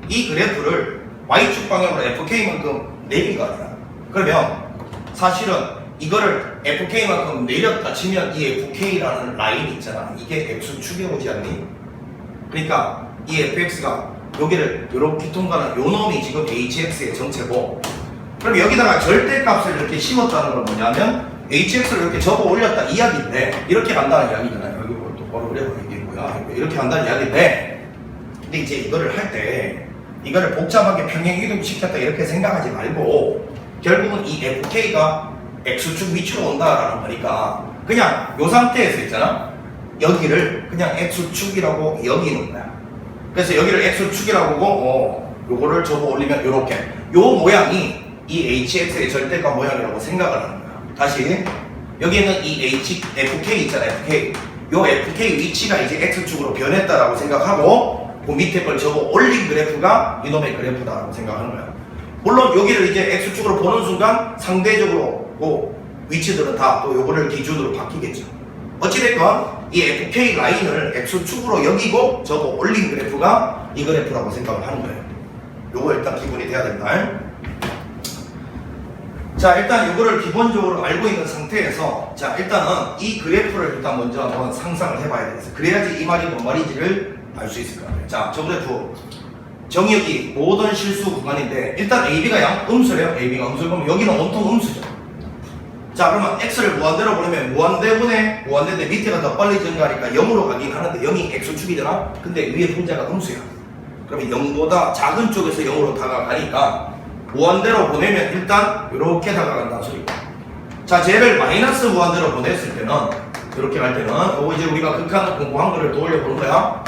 이 그래프를 y축 방향으로 fk만큼 내린 거 아니야. 그러면 사실은 이거를 fk만큼 내렸다 치면 이 fk라는 라인이 있잖아. 이게 x축에 오지 않니? 그러니까 이 fx가 여기를 이렇게 통과하는 요 놈이 지금 hx의 전체고, 그럼 여기다가 절대값을 이렇게 심었다는 건 뭐냐면 hx를 이렇게 접어 올렸다 이야기인데, 이렇게 간다는 이야기잖아요. 여기 뭐 똑바로 그려봐. 이게 뭐야? 이렇게 간다는 이야기인데, 근데 이제 이거를 할 때 이거를 복잡하게 평행 이동시켰다 이렇게 생각하지 말고, 결국은 이 fk가 x축 위치로 온다라는 거니까 그냥 요 상태에서 있잖아, 여기를 그냥 x축이라고 여기는 거야. 그래서 여기를 x축이라고 보고 요거를 접어 올리면 요렇게 요 모양이 이 hx의 절대값 모양이라고 생각을 하는 거야. 다시 여기에는 이 fk 있잖아. fk 요 fk 위치가 이제 x축으로 변했다라고 생각하고, 그 밑에 걸 접어 올린 그래프가 이놈의 그래프다라고 생각하는 거야. 물론 여기를 이제 x축으로 보는 순간 상대적으로 그 위치들은 다 또 요거를 기준으로 바뀌겠죠. 어찌됐건 이 fk 라인을 x축으로 여기고 접어 올린 그래프가 이 그래프라고 생각을 하는 거예요. 요거 일단 기본이 돼야 된다. 자, 일단 이거를 기본적으로 알고 있는 상태에서, 자, 일단은 이 그래프를 일단 먼저 한번 상상을 해봐야 되겠어요. 그래야지 이 말이 뭔 말인지를 알 수 있을 거예요. 자, 저 그래프 정의역이 모든 실수 구간인데, 일단 AB가 음수래요. AB가 음수. 그러면 여기는 온통 음수죠. 자, 그러면 x를 무한대로 보내면 무한대인데 밑에가 더 빨리 증가하니까 0으로 가긴 하는데 0이 x축이잖아. 근데 위에 분자가 음수야. 그러면 0보다 작은 쪽에서 0으로 다가가니까 무한대로 보내면 일단 이렇게 다가간다는 소리고, 자, 쟤를 마이너스 무한대로 보냈을 때는, 이렇게 갈 때는 요거 이제 우리가 극한 공부한 거를 떠올려 보는 거야.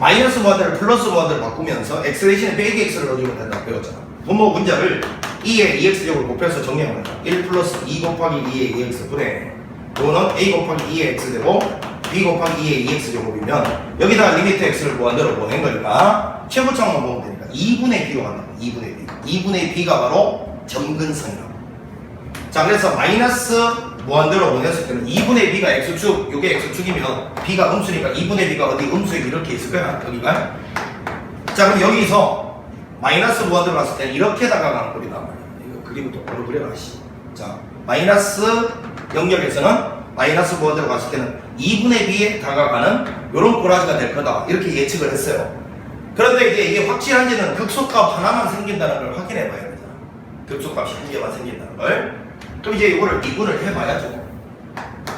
마이너스 무한대를 플러스 무한대로 바꾸면서 x 대신에 빼기 x를 넣어주면 된다고 배웠잖아. 분모 분자를 2의 2x제곱을 곱해서 정리하면 된다. 1 플러스 2 곱하기 2의 2x 분의, 요거는 a 곱하기 2의 x제곱, b 곱하기 2의 2x제곱이면 여기다가 리미트 x를 무한대로 보낸 거니까 최고창만 보면 되니까 2분의 b로 간다. 2분의 b. 2분의 b가 바로 점근선이라고. 자, 그래서 마이너스 무한대로 보냈을 때는 2분의 b가 x축, 요게 x축이면 b가 음수니까 2분의 b가 어디 음수에 이렇게 있을 거야. 여기가. 자, 그럼 여기서 마이너스 무한대로 갔을 때는 이렇게 다가가는 꼴이다 말이야. 이거 그림을 똑바로 그려라. 자, 마이너스 영역에서는 마이너스 무한대로 갔을 때는 2분의 b에 다가가는 요런 꼬라지가 될 거다. 이렇게 예측을 했어요. 그런데 이제 이게 확실한지는 극소값 하나만 생긴다는 걸 확인해 봐야 되잖아. 극소값이 한 개만 생긴다는 걸. 그럼 이제 이거를 미분을 해봐야죠.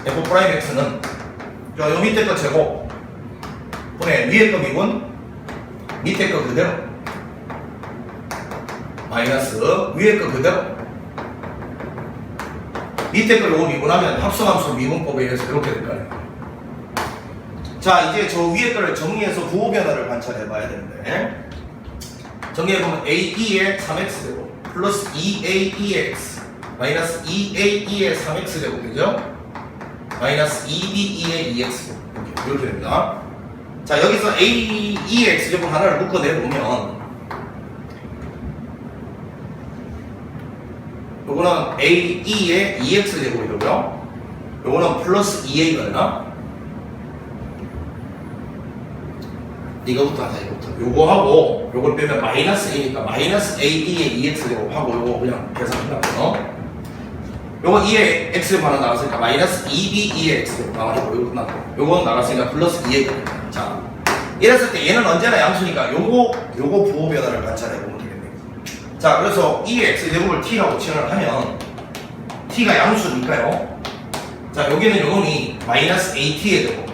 f'x는 요 밑에 거 제곱 분의 위에 거 미분, 밑에 거 그대로, 마이너스 위에 거 그대로, 밑에 걸 요거 미분하면 합성함수 미분법에 의해서 이렇게 될 거예요. 자, 이제 저 위에 거를 정리해서 부호 변화를 관찰해 봐야 되는데, 정리해보면 ae의 3x제곱 플러스 2aex 마이너스 2ae의 3x제곱 되죠? 마이너스 2be의 2x 이렇게 됩니다. 자, 여기서 ae의 x제곱 하나를 묶어내보면 요거는 ae의 2x제곱이고요. 요거는 플러스 2a거나, 이거부터 하자. 이거부터 요거하고 요걸 빼면 마이너스 a니까 마이너스 ae의 2x제곱하고 요거 그냥 계산한다고요. 요거 2의 x제곱 하나 나갔으니까 마이너스 2b 2의 x제곱 나가고 요거 끝났고, 요거 나갔으니까 플러스 2a. 자, 이랬을 때 얘는 언제나 양수니까 요거 부호 변화를 관찰해보면 되겠네요. 자, 그래서 2의 x제곱을 t라고 칭을 하면 t가 양수니까요. 자, 여기는 요놈이 마이너스 at의 제곱,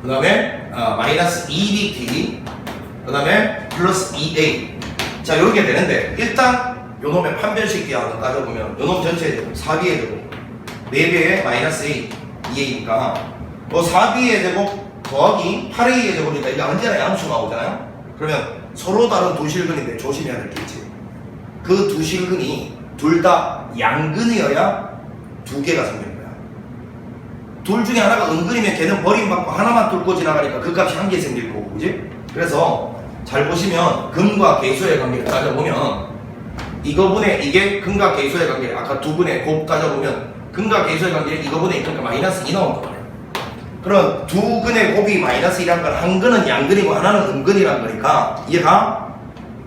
그 다음에 마이너스 2bt, 그 다음에 플러스 2a. 자, 요렇게 되는데, 일단 요놈의 판별식 한번 따져보면 요놈 전체 제곱 4b의 제곱 4배의 마이너스 a 2a니까 뭐 4b의 제곱 더하기 8a의 제곱이니까 이게 언제나 양수가 오잖아요. 그러면 서로 다른 두 실근인데 조심해야 될 게 있지. 그 두 실근이 둘 다 양근이어야 두 개가 생기는 거야. 둘 중에 하나가 은근이면 걔는 버림받고 하나만 뚫고 지나가니까 그 값이 한 개 생길 거고, 그지? 그래서 잘 보시면 근과 계수의 관계를 따져보면 이거분의 이게 근과 계수의 관계, 아까 두 분의 곱 따져보면 근과 계수의 관계 이거분의 그러니까 마이너스 2 나온 거예요. 그럼 두 근의 곱이 마이너스 2란 건 한 근은 양근이고 하나는 음근이란 거니까 이해가?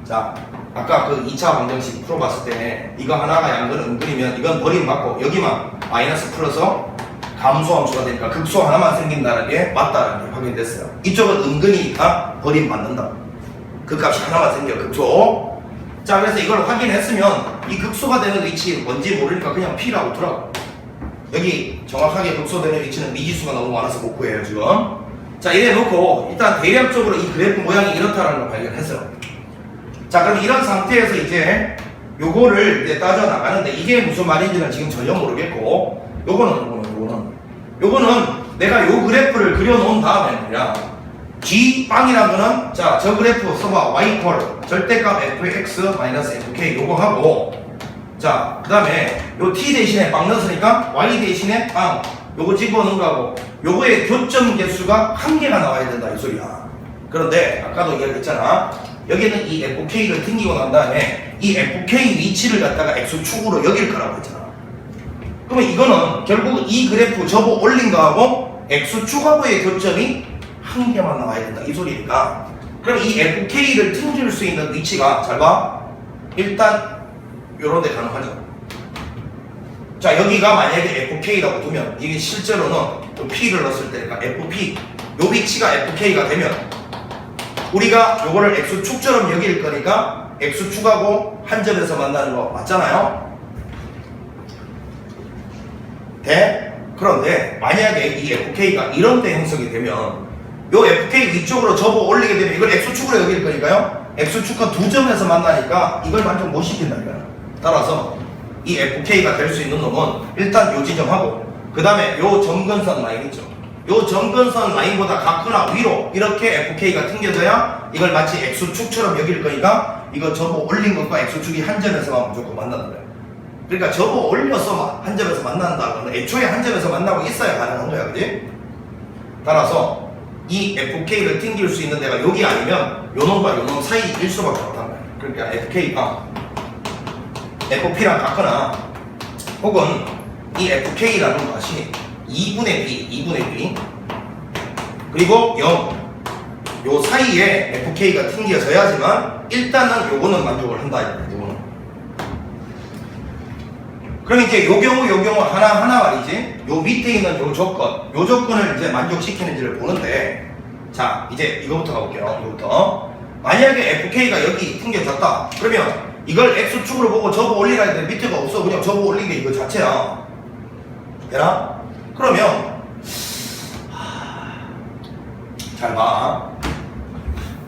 자, 아까 그 2차 방정식 풀어봤을 때 이거 하나가 양근 음근이면 이건 버림받고 여기만 마이너스 풀어서 감소함수가 되니까 극소 하나만 생긴다는 게 맞다는 게 확인됐어요. 이쪽은 은근히니까 버림받는다. 그 값이 하나만 생겨 극소. 자, 그래서 이걸 확인했으면 이 극소가 되는 위치 뭔지 모르니까 그냥 P라고 두라고. 여기 정확하게 극소되는 위치는 미지수가 너무 많아서 못 구해요 지금. 자, 이래 놓고 일단 대략적으로 이 그래프 모양이 이렇다는 걸 발견했어요. 자, 그럼 이런 상태에서 이제 요거를 이제 따져 나가는데 이게 무슨 말인지는 지금 전혀 모르겠고, 요거는 내가 요 그래프를 그려놓은 다음에 그냥 G빵이란 거는 자, 저 그래프 써봐. Y 콜 절대값 fx-fk 요거 하고, 자, 그 다음에 요 t 대신에 빵 넣었으니까 y 대신에 빵 요거 집어넣은 거하고 요거의 교점 개수가 한 개가 나와야 된다 이 소리야. 그런데 아까도 이야기했잖아. 여기는 이 fk를 튕기고 난 다음에 이 fk 위치를 갖다가 x축으로 여길 거라고 했잖아. 그러면 이거는 결국 이 그래프 접어 올린 거하고 x축하고의 교점이 한 개만 나와야 된다 이 소리니까, 그럼 이 fk를 튕길 수 있는 위치가 잘 봐. 일단 요런 데 가능하죠. 자, 여기가 만약에 fk라고 두면 이게 실제로는 p를 넣었을 때니까 fp 요 위치가 fk가 되면 우리가 요거를 x축처럼 여길 거니까 x축하고 한 점에서 만나는 거 맞잖아요. 그런데 만약에 이 fk가 이런 데 형성이 되면 요 fk 위쪽으로 접어 올리게 되면 이걸 x축으로 여길 거니까요. x축과 두 점에서 만나니까 이걸 만족 못 시킨다니까요. 따라서 이 fk가 될 수 있는 놈은 일단 요 지점하고 그 다음에 요 점근선 라인 있죠. 요 점근선 라인보다 같거나 위로 이렇게 fk가 튕겨져야 이걸 마치 x축처럼 여길 거니까 이거 접어 올린 것과 x축이 한 점에서만 무조건 만나는 거예요. 그러니까 접어 올려서 한 점에서 만난다는 건 애초에 한 점에서 만나고 있어야 가능한 거야, 그지? 따라서 이 fk를 튕길 수 있는 데가 여기 아니면 요놈과 요놈 사이일 수밖에 없다는 거예요. 그러니까 fk가 fp랑 같거나 혹은 이 fk라는 것이 2분의 b 그리고 0 요 사이에 fk가 튕겨져야지만 일단은 요거는 만족을 한다. 요거는. 그럼 이제 요 경우 하나하나 말이지. 요 밑에 있는 요 조건을 이제 만족시키는지를 보는데, 자, 이제 이거부터 가볼게요. 이거부터. 만약에 fk가 여기 튕겨졌다. 그러면 이걸 x축으로 보고 접어 올리라 했는데 밑에가 없어. 그냥 접어 올린 게 이거 자체야. 되나? 그러면 잘 봐.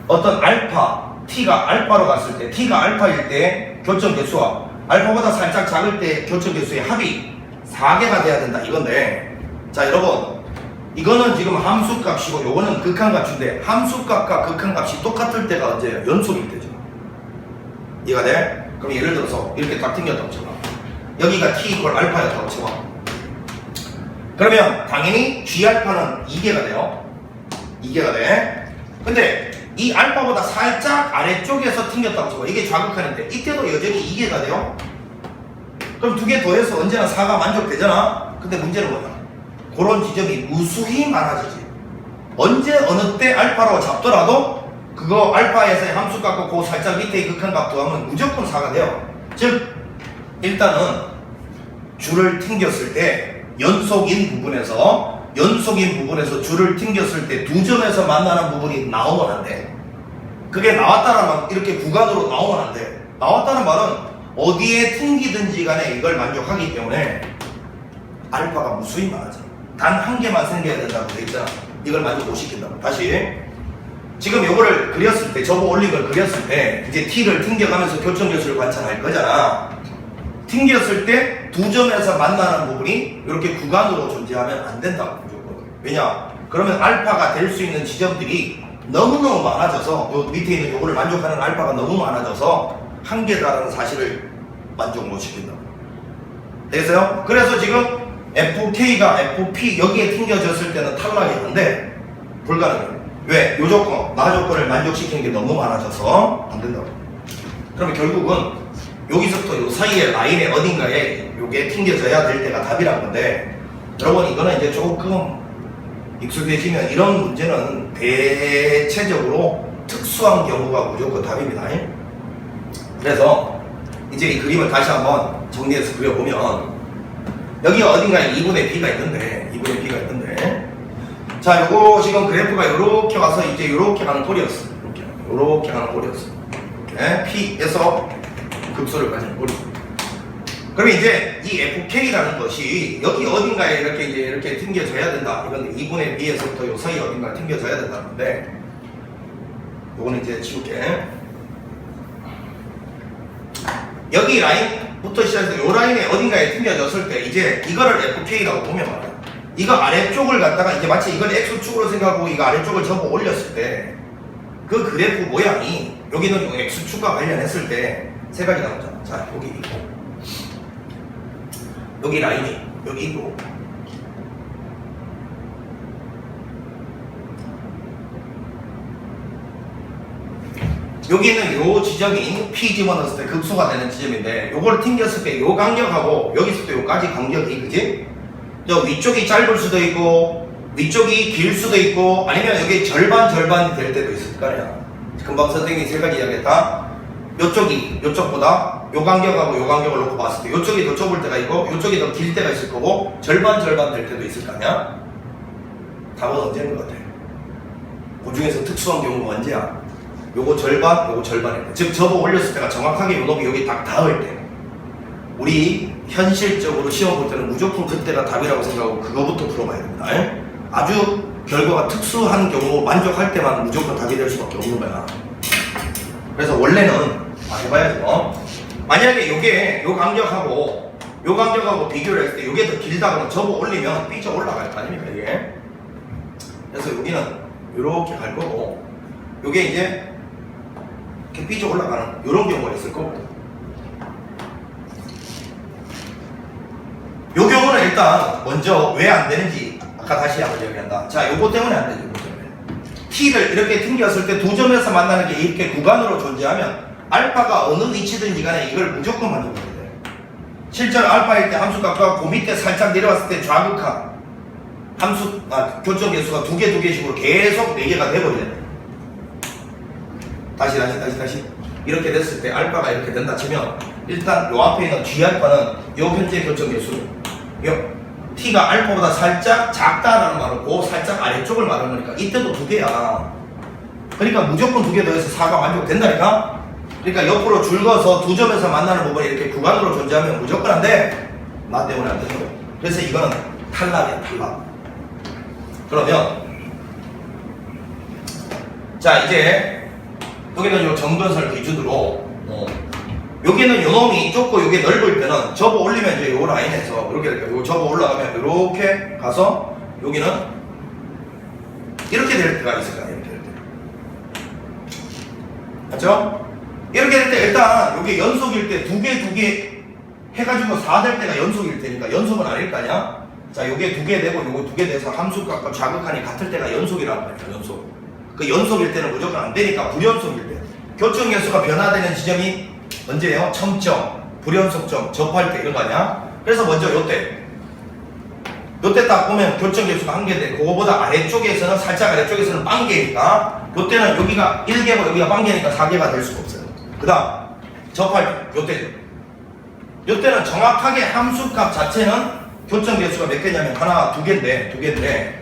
어떤 알파, t가 알파로 갔을 때, t가 알파일 때 교점 개수와 알파보다 살짝 작을 때 교점 개수의 합이 4개가 돼야 된다 이건데, 자, 여러분 이거는 지금 함수값이고 요거는 극한값인데 함수값과 극한값이 똑같을 때가 언제예요? 연속일 때죠. 이해가 돼? 그럼 예를 들어서 이렇게 딱 튕겼다고 쳐봐. 여기가 t 이퀄 알파였다고 쳐봐. 그러면 당연히 g알파는 2개가 돼요. 2개가 돼. 근데 이 알파보다 살짝 아래쪽에서 튕겼다고 쳐봐. 이게 좌극한인데 이때도 여전히 2개가 돼요. 그럼 2개 더해서 언제나 4가 만족되잖아. 근데 문제는 뭐야? 그런 지점이 무수히 많아지지. 언제 어느 때 알파로 잡더라도 그거 알파에서의 함수값과 그 살짝 밑에 극한값 더하면 무조건 4가 돼요. 즉 일단은 줄을 튕겼을 때 연속인 부분에서 줄을 튕겼을 때 두 점에서 만나는 부분이 나오면 안 돼. 그게 나왔다는 이렇게 구간으로 나오면 안 돼. 나왔다는 말은 어디에 튕기든지 간에 이걸 만족하기 때문에 알파가 무수히 많아져. 단 한 개만 생겨야 된다고 돼 있잖아. 이걸 만족 못 시킨다고. 다시 지금 요거를 그렸을 때, 접어 올린 걸 그렸을 때 이제 t를 튕겨가면서 교점 개수를 관찰할 거잖아. 튕겼을 때 두 점에서 만나는 부분이 이렇게 구간으로 존재하면 안 된다고. 무조건. 왜냐? 그러면 알파가 될 수 있는 지점들이 너무너무 많아져서 요 밑에 있는 요거를 만족하는 알파가 너무 많아져서 한계다라는 사실을 만족 못 시킨다. 되겠어요? 그래서 지금 fk가 fp 여기에 튕겨졌을 때는 탈락이 안 돼. 불가능해. 왜? 요 조건, 나 조건을 만족시키는 게 너무 많아져서 안 된다고. 그러면 결국은 여기서부터 요 사이에 라인의 어딘가에 요게 튕겨져야 될 때가 답이란 건데, 여러분 이거는 이제 조금 익숙해지면 이런 문제는 대체적으로 특수한 경우가 무조건 답입니다. 그래서 이제 이 그림을 다시 한번 정리해서 그려보면, 여기 어딘가에 2분의 B가 있는데 자, 요거 지금 그래프가 요렇게 와서 이제 요렇게 가는 꼴이었어. 요렇게 가는 꼴이었어. 네? P에서 급소를 가진 꼴이. 그러면 이제 이 FK라는 것이 여기 어딘가에 이렇게 이제 이렇게 튕겨져야 된다. 이건 2분의 B에서부터 요 사이 어딘가에 튕겨져야 된다는데, 요거는 이제 지울게. 여기 라인부터 시작해서 요 라인에 어딘가에 튕겨졌을 때 이제 이거를 FK라고 보면 말이야. 이거 아래쪽을 갖다가 이제 마치 이걸 X축으로 생각하고 이거 아래쪽을 접어 올렸을 때 그 그래프 모양이 여기는 요 X축과 관련했을 때 세 가지 나오잖아. 자, 여기 있고 여기 라인이 여기 있고 여기는 요 지점이 P 집어넣었을 때 극소가 되는 지점인데 요걸 튕겼을 때 요 간격하고 여기서부터 요까지 간격이 그지? 저 위쪽이 짧을 수도 있고 위쪽이 길 수도 있고 아니면 여기 절반이 될 때도 있을 거 아니야. 금방 선생님이 세 가지 이야기했다. 요쪽이 요쪽보다 요 간격하고 요 간격을 놓고 봤을 때 요쪽이 더 좁을 때가 있고 요쪽이 더 길 때가 있을 거고 절반 될 때도 있을 거 아니야. 답은 언제인 것 같아? 그 중에서 특수한 경우가 언제야? 요거 절반일 때. 즉 접어 올렸을 때가 정확하게 요 놈이 여기 딱 닿을 때. 우리 현실적으로 시험 볼 때는 무조건 그때가 답이라고 생각하고 그거부터 풀어봐야 됩니다. 아주 결과가 특수한 경우 만족할 때만 무조건 답이 될 수밖에 없는 거야. 그래서 원래는 해봐야죠. 만약에 요게 요 간격하고 비교를 했을 때 요게 더 길다 그러면 접어 올리면 삐져 올라갈 거 아닙니까 이게. 그래서 여기는 요렇게 갈 거고 요게 이제 이렇게 삐져 올라가는 요런 경우가 있을 거고 요 경우는 일단 먼저 왜 안 되는지 아까 다시 한번 얘기한다. 자, 요거 때문에 안 되죠. T를 이렇게 튕겼을 때 두 점에서 만나는 게 이렇게 구간으로 존재하면 알파가 어느 위치든지 간에 이걸 무조건 만족해야 돼. 실제로 알파일 때 함수값과 그 밑에 살짝 내려왔을 때 좌극한 교점 개수가 두 개씩으로 계속 4개가 돼버려야 돼. 다시 이렇게 됐을 때 알파가 이렇게 된다 치면 일단 요 앞에 있는 G알파는 요 현재 교점 개수 요 T가 알파보다 살짝 작다라는 말은 그 살짝 아래쪽을 말하는 거니까 이때도 2개야. 그러니까 무조건 2개 더해서 4가 만족된다니까. 그러니까 옆으로 줄 그어서 두 점에서 만나는 부분이 이렇게 구간으로 존재하면 무조건 안 돼. 나 때문에 안 되는 거야. 그래서 이거는 탈락이야, 탈락. 그러면 자 이제 여기는 요 정근선을 기준으로 여기는 요 놈이 좁고 요게 넓을 때는 접어 올리면 이제 요 라인에서 이렇게 될게요. 요 접어 올라가면 이렇게 가서 여기는 이렇게 될 때가 있을 거야. 이렇게 될 때. 맞죠? 이렇게 될 때 일단 요게 연속일 때 두 개 해가지고 4 될 때가 연속일 테니까 연속은 아닐 거 아니야? 자, 요게 2개 되고 요거 2개 돼서 함수값과 좌극한이 같을 때가 연속이라는 거야. 연속. 그 연속일 때는 무조건 안 되니까 불연속일 때. 교점 개수가 변화되는 지점이 언제예요? 첨점, 불연속점, 접할 때 이런 거 아니야? 그래서 먼저 요때 딱 보면 교점 개수가 1개인데 그거보다 아래쪽에서는 살짝 아래쪽에서는 빵개니까 요때는 여기가 1개고 여기가 빵개니까 4개가 될 수가 없어요. 그 다음 접할 때 요때는 정확하게 함수값 자체는 교점 개수가 몇 개냐면 하나, 2개인데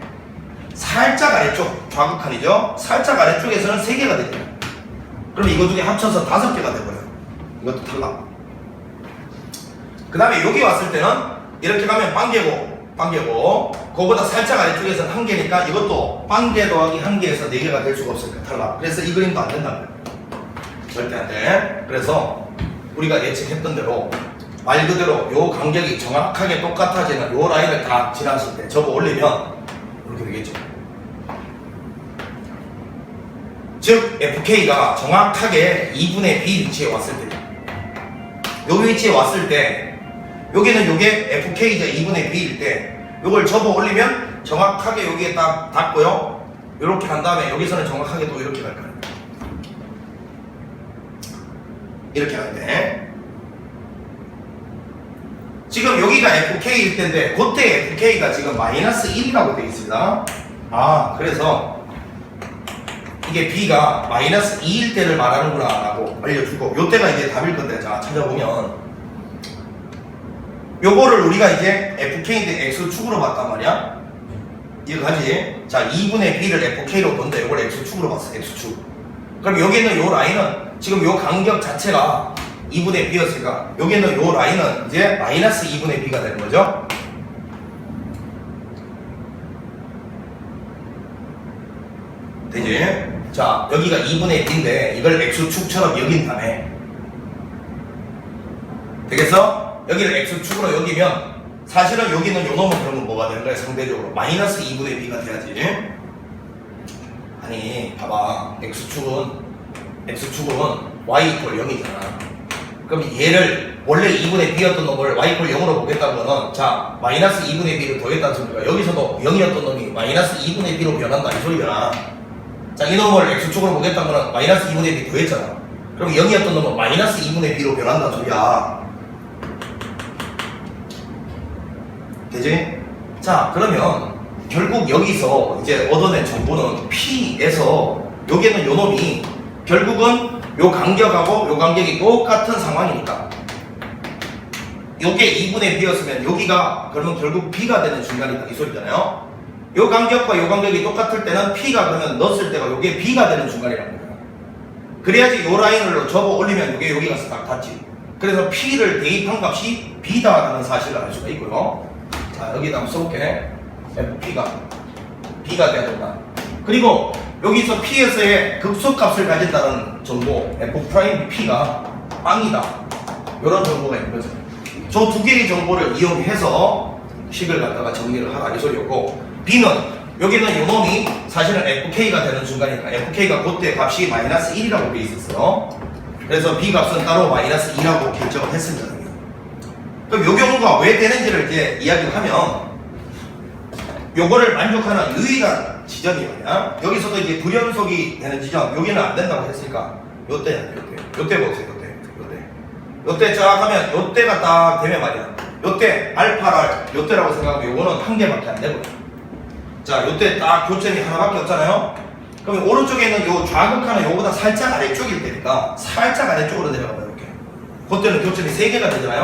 살짝 아래쪽 좌극한이죠. 살짝 아래쪽에서는 3개가 되죠. 그럼 이거 2개 합쳐서 5개가 돼버려요. 이것도 탈락. 그 다음에 여기 왔을 때는 이렇게 가면 빵개고 그거보다 살짝 아래쪽에서는 1개니까 이것도 빵개 더하기 1개에서 4개가 될 수가 없으니까 탈락. 그래서 이 그림도 안 된다는 거예요. 절대 안 돼. 그래서 우리가 예측했던 대로 말 그대로 요 간격이 정확하게 똑같아지는 요 라인을 다 지났을 때 접어 올리면 이렇게 되겠죠. 즉 FK가 정확하게 2분의 B 위치에 왔을 때 여기 위치에 왔을 때 여기는 요게 FK가 2분의 B일 때 요걸 접어 올리면 정확하게 여기에 딱 닿고요. 요렇게 한 다음에 여기서는 정확하게 또 이렇게 갈 거예요. 이렇게 하는데 지금 여기가 FK일 텐데 그때 FK가 지금 마이너스 1이라고 되어 있습니다. 그래서 이게 B가 마이너스 2일 때를 말하는구나 라고 알려주고 요때가 이제 답일 건데 자 찾아보면 요거를 우리가 이제 fk인데 x축으로 봤단 말이야. 이해가지? 자, 2분의 b를 fk로 본다. 요걸 x축으로 봤어. x축. 그럼 여기 있는 요 라인은 지금 요 간격 자체가 2분의 b였으니까 여기 있는 요 라인은 이제 마이너스 2분의 b가 되는 거죠. 되지? 자, 여기가 2분의 b인데 이걸 x축처럼 여긴다네. 되겠어? 여기를 x축으로 여기면 사실은 여기는 요 놈은 그러면 뭐가 되는 거야? 상대적으로 마이너스 2분의 b가 돼야지. 아니 봐봐, x축은 y 이퀄 0이잖아. 그럼 얘를 원래 2분의 b였던 놈을 y 이퀄 0으로 보겠다는 거는 자 마이너스 2분의 b를 더했다는 소리가 여기서도 0이었던 놈이 마이너스 2분의 b로 변한다 이 소리잖아. 자, 이 놈을 x축으로 보겠다는 거는 마이너스 2분의 b 더했잖아. 그럼 0이었던 놈은 마이너스 2분의 b로 변한다는 소리야. 되지? 자, 그러면 결국 여기서 이제 얻어낸 정보는 P에서 여기는 요 놈이 결국은 요 간격하고 요 간격이 똑같은 상황이니까 요게 2분의 B였으면 여기가 그러면 결국 B가 되는 중간이다 이 소리잖아요. 요 간격과 요 간격이 똑같을 때는 P가 그러면 넣었을 때가 요게 B가 되는 중간이라는 거예요. 그래야지 요 라인을 접어 올리면 요게 여기 가서 딱 닿지. 그래서 P를 대입한 값이 B다라는 사실을 알 수가 있고요. 자, 여기다 한번 써볼게. B가 돼야 된다. 그리고 여기서 P에서의 극소값을 가진다는 정보, F'P가 빵이다. 이런 정보가 있는 거죠. 저 두 개의 정보를 이용해서 식을 갖다가 정리를 하라 이 소리였고, B는 여기는 요 놈이 사실은 FK가 되는 순간이니까 FK가 그때 값이 마이너스 1이라고 돼 있었어요. 그래서 B 값은 따로 마이너스 2라고 결정을 했습니다. 그럼 요 경우가 왜 되는지를 이제 이야기를 하면 요거를 만족하는 유일한 지점이 뭐냐? 여기서도 이제 불연속이 되는 지점, 여기는 안 된다고 했으니까 요때 보세요. 요때 쫙 하면 요때가 딱 되면 말이야. 요때 알파를 요때라고 생각하면 요거는 한 개밖에 안 되고, 자 요때 딱 교점이 하나밖에 없잖아요. 그러면 오른쪽에 있는 요 좌극하는 요보다 살짝 아래쪽일 때니까 살짝 아래쪽으로 내려가면 이렇게 그때는 교점이 3개가 되잖아요.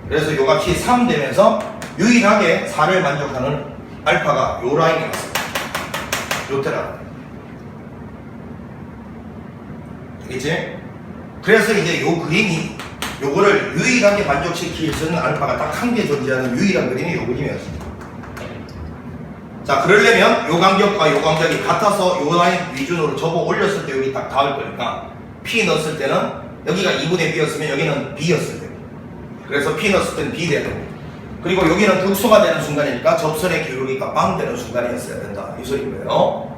그래서 요 값이 3 되면서 유일하게 4를 만족하는 알파가 요 라인에 왔습니다. 요때라. 되겠지? 그래서 이제 요 그림이 요거를 유일하게 만족시킬 수 있는 알파가 딱 한 개 존재하는 유일한 그림이 요 그림이었습니다. 자, 그러려면 요 간격과 요 간격이 같아서 요 라인 위준으로 접어 올렸을 때 여기 딱 닿을 거니까 P 넣었을 때는 여기가 2분의 B였으면 여기는 B였을 테고, 그래서 P 넣었을 때는 B 되고, 그리고 여기는 극소가 되는 순간이니까 접선의 기울기가 빵 되는 순간이었어야 된다 이 소리인 거예요.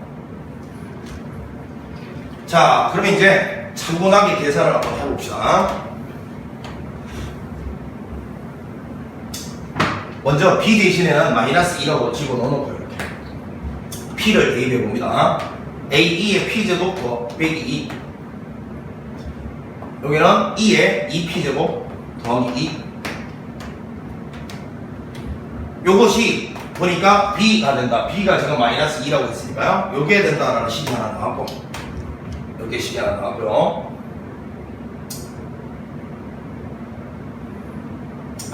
자, 그러면 이제 차분하게 계산을 한번 해봅시다. 먼저 B 대신에는 마이너스 2라고 집어넣어놓고요. 이렇게 P를 대입해봅니다. A2의 P제곱 빼기 2, 여기는 2의 2P제곱 더하기 2. 요것이 보니까 B가 된다. B가 지금 마이너스 2라고 했으니까요. 요게 된다라는 식이 하나 나왔고, 요게 식이 하나 나왔고요.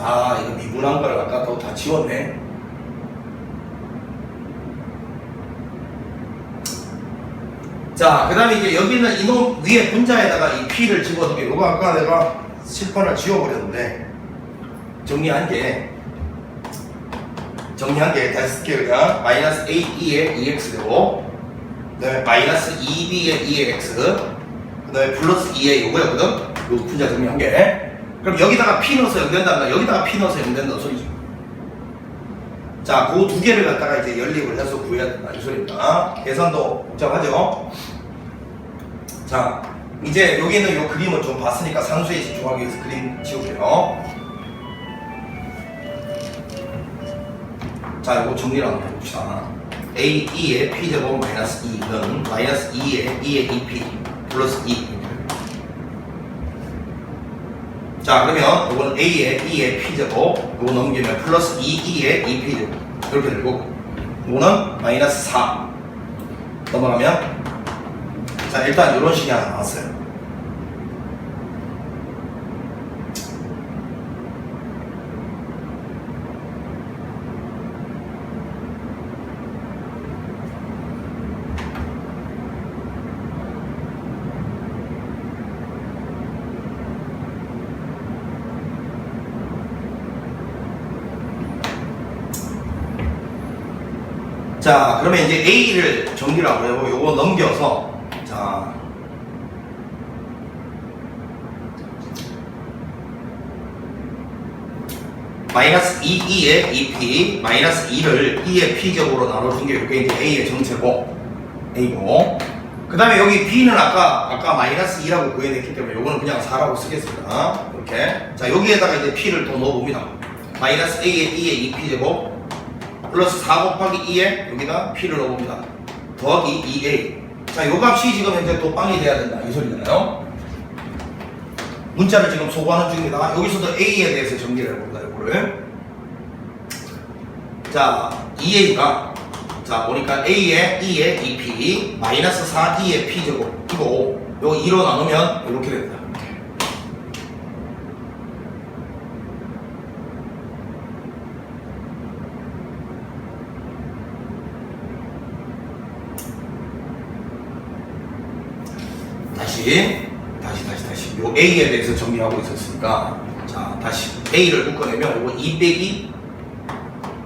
아, 이거 미분한 걸 아까 또 다 지웠네. 자, 그 다음에 이제 여기는 이놈 위에 분자에다가 이 P를 집어넣게, 요거 아까 내가 실판을 지워버렸는데 정리한 게 다시 쓸게요. 그냥 마이너스 A2의 2x 되고, 그 다음에 마이너스 2b의 2x, 그 다음에 플러스 2의 요거였거든. 요 분자 정리한 게. 그럼 여기다가 P 넣어서 연된다면 여기다가 P 넣어서 연된다는 소리죠. 자, 그 두 개를 갖다가 이제 연립을 해서 구해야 된다 이 소리입니다. 계산도 복잡하죠. 자, 이제 여기는 요 그림을 좀 봤으니까 상수에 집중하기 위해서 그림 지울게요. 자, 이거 정리를 한번 해봅시다. A2의 P제곱 마이너스 2는 마이너스 2의 2P 플러스 2. 자, 그러면 이거는 A의 2의 P제곱, 이거 넘기면 플러스 2의 2P제곱 이렇게 되고, 이거는 마이너스 4 넘어가면, 자, 일단 이런 식이 하나 나왔어요. 자, 그러면 이제 A를 정리를 한번 해보고 요거 넘겨서 자 마이너스 2의 2p 마이너스 2를 2의 p제곱으로 나눠준 게 이게 이제 A의 정체고 A고, 그 다음에 여기 B는 아까 마이너스 2라고 구해냈기 때문에 요거는 그냥 4라고 쓰겠습니다. 이렇게. 자, 여기에다가 이제 P를 또 넣어봅니다. 마이너스 A의 2의 2p제곱 플러스 4 곱하기 2에 여기다 P를 넣어봅니다. 더하기 2A. 자, 요 값이 지금 현재 또 빵이 돼야 된다. 이 소리잖아요. 문자를 지금 소구하는 중입니다. 여기서도 A에 대해서 정리를 해봅니다. 이거를. 자, 2A가 자, 보니까 A의 2의 2P 마이너스 4 2의 P제곱 이거 요거 2로 나누면 이렇게 됩니다. 다시 요 A에 대해서 정리하고 있었으니까 자, 다시 A를 묶어내면 요거 2 빼기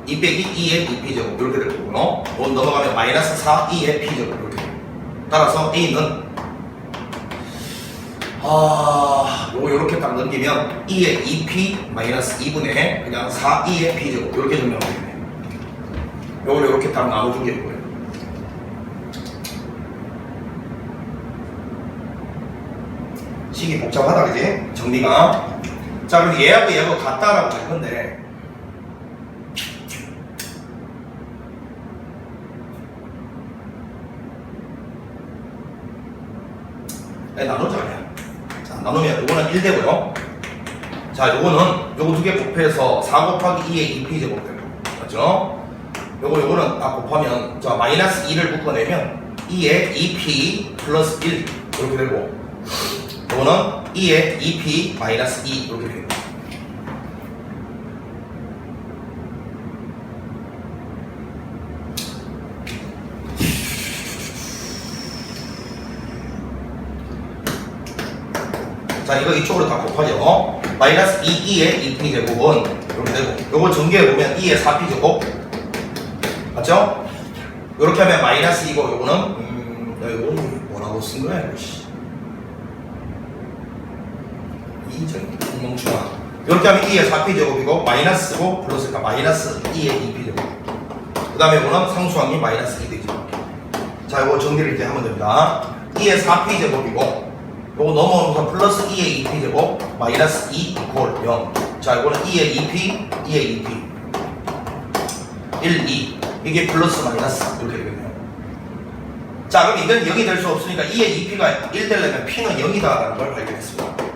2의 2p제곱 이렇게 될 거고요. 돈 넘어가면 마이너스 4 2의 p제곱 이렇게 돼요. 따라서 A는 요거 이렇게 딱 넘기면 2의 2p 마이너스 2분의 그냥 4 2의 p제곱 이렇게 정리하면 되겠네요. 요걸 이렇게 딱 나눠준 게 있고요. 식이 복잡하다, 그지? 정리가. 자, 그럼 얘하고 얘하고 같다라고 할 건데, 나누자, 그냥. 자, 나누면 요거는 1되고요. 자, 요거는 요거 두 개 곱해서 4 곱하기 2의 2p제곱 되고, 맞죠? 요거는 딱 곱하면, 자, 마이너스 2를 묶어내면 2의 2p 플러스 1 이렇게 되고, 요거는 2의 2p 마이너스 2 이렇게 됩니다. 자, 이거 이쪽으로 다 곱하죠. 마이너스 2의 2p 제곱은 이렇게 되고, 요거 전개해보면 2의 4p 제곱 맞죠? 이렇게 하면 마이너스 2고 요거는 요거는 뭐라고 쓴 거야 이거. 멍충아. 이렇게 하면 2의 4p 제곱이고 마이너스고 플러스니까 마이너스 2의 2p 제곱. 그 다음에 이거는 상수항이 마이너스 2 되죠. 자, 이거 정리를 이제 하면 됩니다. 2의 4p 제곱이고 요거 넘어오면서 플러스 2의 2p 제곱 마이너스 2 이퀄 0. 자, 이거는 2의 2p 2의 2p 1, 2 이게 플러스 마이너스 이렇게 되겠네요. 자, 그럼 이건 0이 될 수 없으니까 2의 2p가 1 되려면 p는 0이다라는 걸 발견했습니다.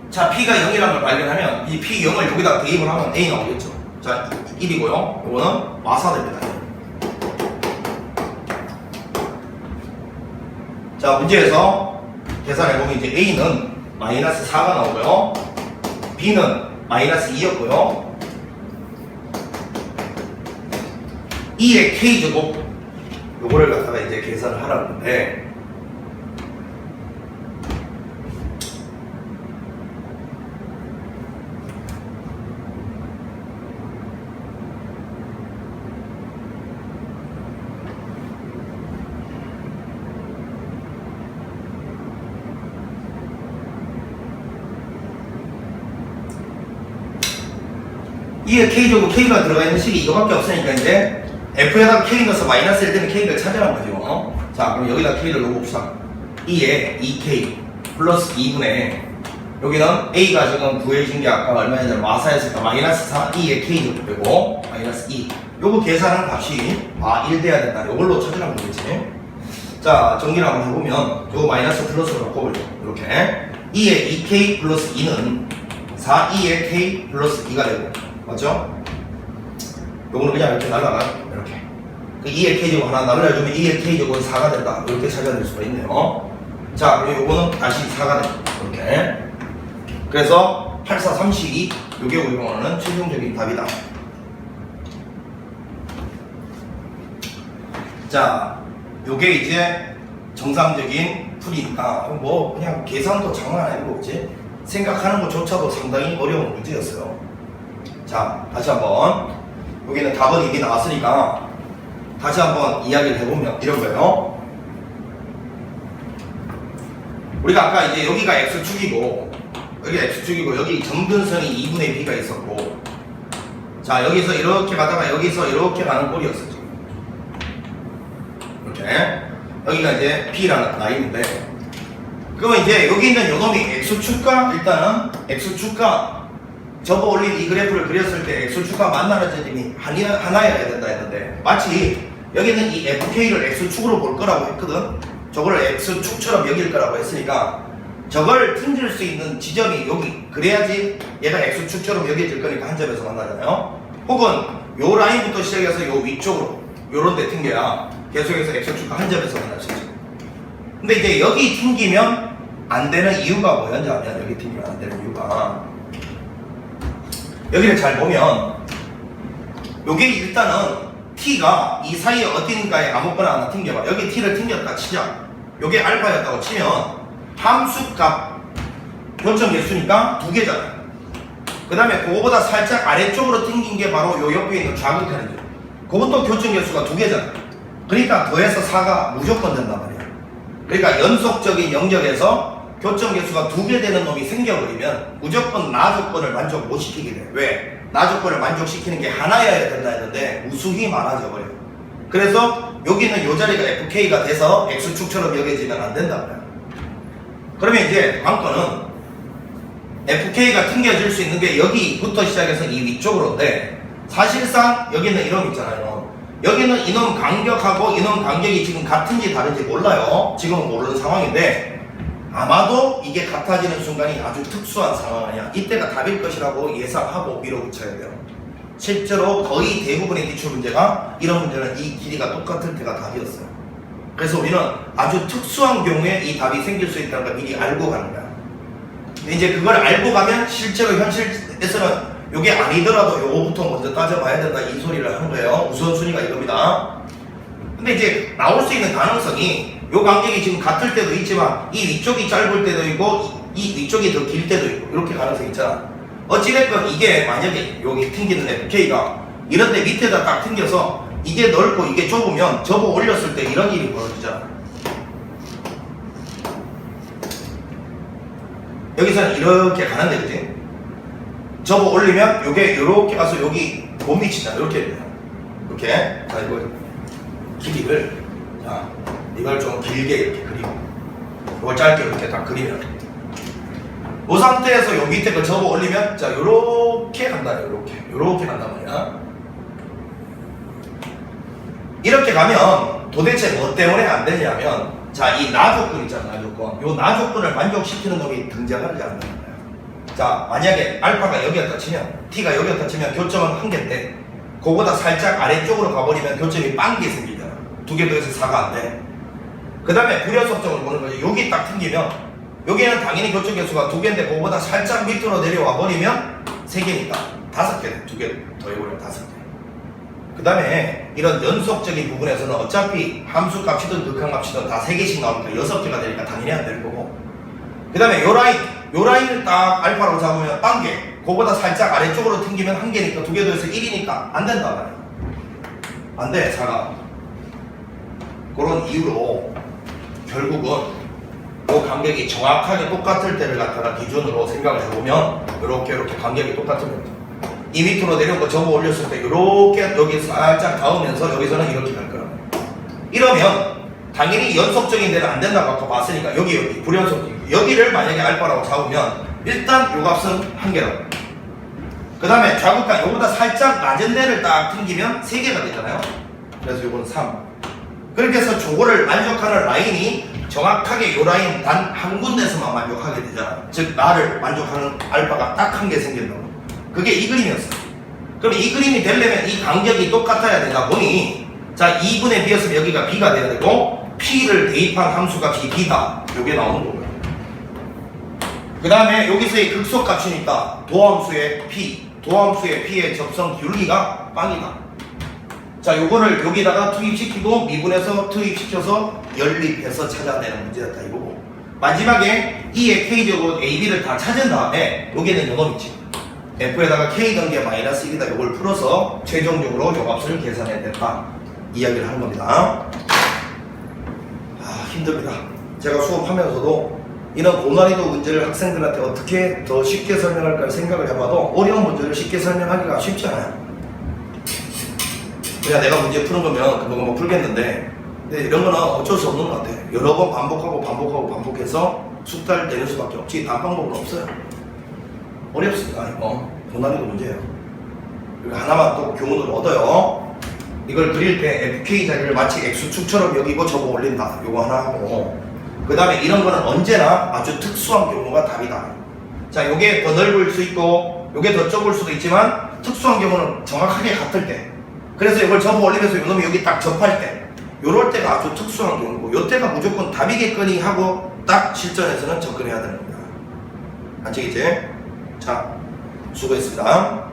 자, P가 0이라는 걸 발견하면 이 P0을 여기다 대입을 하면 A 나오겠죠. 자, 1이고요. 이거는 마사됩니다. 자, 문제에서 계산해보면 이제 A는 마이너스 4가 나오고요. B는 마이너스 2였고요. 2의 K제곱 요거를 갖다가 이제 계산을 하라는 건데, 이게 K제곱 K가 들어가 있는 식이 이거밖에 없으니까 이제 F에다가 K 넣어서 마이너스 1 되는 K를 찾으란 거죠. 자, 그럼 여기다 K를 넣어봅시다. 2에 2K 플러스 2분의 여기는 A가 지금 구해진 게 아까 얼마 전에 마사였으니까 마이너스 4 2의 K제곱 되고 마이너스 2 요거 계산한 값이 1 돼야 된다. 요걸로 찾으란 거겠지. 자, 정리를 한번 해보면 요거 마이너스 플러스로 바꿔볼게요. 이렇게 2의 2K 플러스 2는 4 2의 K 플러스 2가 되고 맞죠? 요거는 그냥 이렇게 날라가 이렇게 그 2의 K제곱 하나 날려주면 2의 K제곱은 4가 된다 이렇게 찾아낼 수가 있네요. 자, 그리고 요거는 다시 4가 된다 이렇게. 그래서 8, 4, 32 요게 우리가 원하는 최종적인 답이다. 자, 요게 이제 정상적인 풀이니까 뭐 그냥 계산도 장난 아니고 그치? 생각하는 것조차도 상당히 어려운 문제였어요. 자, 다시 한번 여기는 답은 이미 나왔으니까 다시 한번 이야기를 해보면 이런 거예요. 우리가 아까 이제 여기가 x축이고 여기가 x축이고 여기 점근선이 2분의 b가 있었고, 자 여기서 이렇게 가다가 여기서 이렇게 가는 꼴이었어 지금. 이렇게 여기가 이제 b라는 라인인데, 그러면 이제 여기 있는 요놈이 x축과 일단은 x축과 접어 올린 이 그래프를 그렸을 때 x축과 만나는 지점이 하나여야 된다 했는데, 마치 여기는 이 fk를 x축으로 볼 거라고 했거든. 저걸 x축처럼 여길 거라고 했으니까 저걸 튕길 수 있는 지점이 여기, 그래야지 얘가 x축처럼 여겨질 거니까 한 점에서 만나잖아요. 혹은 요 라인부터 시작해서 요 위쪽으로 요런 데 튕겨야 계속해서 x축과 한 점에서 만날 수 있죠. 근데 이제 여기 튕기면 안 되는 이유가 뭐였냐면, 여기 튕기면 안 되는 이유가, 여기를 잘 보면 요게 일단은 t가 이 사이에 어딘가에 아무거나 하나 튕겨봐. 여기 t를 튕겼다 치자. 요게 알파였다고 치면 함수값 교점 개수니까 2개잖아. 그 다음에 그거보다 살짝 아래쪽으로 튕긴 게 바로 요 옆에 있는 좌극하는 점. 그것도 교점 개수가 2개잖아. 그러니까 더해서 4가 무조건 된단 말이야. 그러니까 연속적인 영역에서 교점 개수가 2개 되는 놈이 생겨버리면 무조건 나 조건을 만족 못 시키게 돼. 왜? 나 조건을 만족시키는 게 하나여야 된다 했는데 우수히 많아져 버려. 그래서 여기는 요 자리가 fk가 돼서 x축처럼 여겨지면 안 된단 말이야. 그러면 이제 관건은 fk가 튕겨질 수 있는 게 여기부터 시작해서 이 위쪽으로인데, 사실상 여기는 이놈 있잖아요. 여기는 이놈 간격하고 이놈 간격이 지금 같은지 다른지 몰라요. 지금은 모르는 상황인데, 아마도 이게 같아지는 순간이 아주 특수한 상황 아니야. 이때가 답일 것이라고 예상하고 밀어붙여야 돼요. 실제로 거의 대부분의 기출 문제가, 이런 문제는 이 길이가 똑같을 때가 답이었어요. 그래서 우리는 아주 특수한 경우에 이 답이 생길 수 있다는 걸 미리 알고 가는 거야. 근데 이제 그걸 알고 가면 실제로 현실에서는 이게 아니더라도 요거부터 먼저 따져봐야 된다, 이 소리를 하는 거예요. 우선순위가 이겁니다. 근데 이제 나올 수 있는 가능성이, 요 간격이 지금 같을 때도 있지만 이 위쪽이 짧을 때도 있고 이 위쪽이 더 길 때도 있고, 이렇게 가능성이 있잖아. 어찌됐건 이게 만약에 여기 튕기는 fk가 이런데 밑에다 딱 튕겨서 이게 넓고 이게 좁으면 접어 올렸을 때 이런 일이 벌어지잖아. 여기서는 이렇게 가는데, 그지? 접어 올리면 요게 요렇게 가서 여기 못 미치잖아. 이렇게 돼요. 이렇게. 자, 이거 길이를, 자 이걸 좀 길게 이렇게 그리고 이걸 짧게 이렇게 딱 그리면, 이 상태에서 요 밑에 거 접어 올리면, 자 요렇게 간다. 요렇게 간단 말이야. 이렇게 가면 도대체 뭐 때문에 안 되냐면, 자 이 나조건 있잖아. 나조건. 요 나조건을 만족시키는 놈이 등장하지 않는 거야. 자 만약에 알파가 여기였다 치면, t가 여기였다 치면 교점은 1개인데 그거보다 살짝 아래쪽으로 가버리면 교점이 빵개 생기잖아. 2개 더해서 4가 안 돼. 그 다음에 불연속점을 보는 거지. 여기 딱 튕기면 여기는 당연히 교점 개수가 2개인데 그거보다 살짝 밑으로 내려와 버리면 3개니까 5개 돼. 2개 더해버리면 5개. 그 다음에 이런 연속적인 부분에서는 어차피 함수값이든 극한값이든 다 3개씩 나오니까 6개가 되니까 당연히 안 될 거고, 그 다음에 요 라인을 딱 알파로 잡으면 빵개, 그거보다 살짝 아래쪽으로 튕기면 1개니까 2개 더해서 1이니까 안 된단 말이야. 안 돼, 4가. 그런 이유로 결국은 요 간격이 정확하게 똑같을 때를 갖다가 기준으로 생각을 해보면, 이렇게 간격이 똑같으면 이 밑으로 내려온 거 접어 올렸을 때 이렇게 여기 살짝 닿으면서 여기서는 이렇게 갈 거라고. 이러면 당연히 연속적인 데는 안 된다고 아까 봤으니까 여기 불연속적인 여기를 만약에 알파라고 잡으면 일단 요 값은 1개라고. 그 다음에 좌극간 요보다 살짝 낮은 데를 딱 튕기면 3개가 되잖아요. 그래서 요거는 3. 그렇게 해서 저거를 만족하는 라인이 정확하게 요 라인 단 한 군데서만 만족하게 되잖아. 즉 나를 만족하는 알파가 딱 1개 생긴다고. 그게 이 그림이었어. 그럼 이 그림이 되려면 이 간격이 똑같아야 되다 보니, 자 2분의 b였으면 여기가 b가 돼야 되고, p를 대입한 함수값이 b다. 요게 나오는 거고요. 그 다음에 여기서의 극소값이니까 도함수의 p의 접선 기울기가 빵이다. 자 요거를 여기다가 투입시키고 미분해서 투입시켜서 연립해서 찾아내는 문제였다 이거고, 마지막에 E의 K제곱 AB를 다 찾은 다음에 여기는 요놈 있지. F에다가 K 관계 마이너스 1이다 이걸 풀어서 최종적으로 요 값을 계산해야 된다 이야기를 하는 겁니다. 힘듭니다. 제가 수업하면서도 이런 고난이도 문제를 학생들한테 어떻게 더 쉽게 설명할까 생각을 해봐도 어려운 문제를 쉽게 설명하기가 쉽지 않아요. 그냥 내가 문제 푸는 거면 금방 풀겠는데, 근데 이런 거는 어쩔 수 없는 것 같아요. 여러 번 반복해서 숙달되는 수밖에 없지 단 방법은 없어요. 어렵습니다. 이거 고난이도 문제예요. 그리고 하나만 또 교훈을 얻어요. 이걸 그릴 때 FK 자리를 마치 X축처럼 여기고 접어 올린다. 요거 하나 하고, 그 다음에 이런 거는 언제나 아주 특수한 경우가 답이다. 자, 요게 더 넓을 수 있고 요게 더 좁을 수도 있지만 특수한 경우는 정확하게 같을 때, 그래서 이걸 접어 올리면서 요놈이 여기 딱 접할 때, 요럴 때가 아주 특수한 경우고, 요 때가 무조건 답이겠거니 하고 딱 실전에서는 접근해야 되는 겁니다. 아시겠지? 자, 수고했습니다.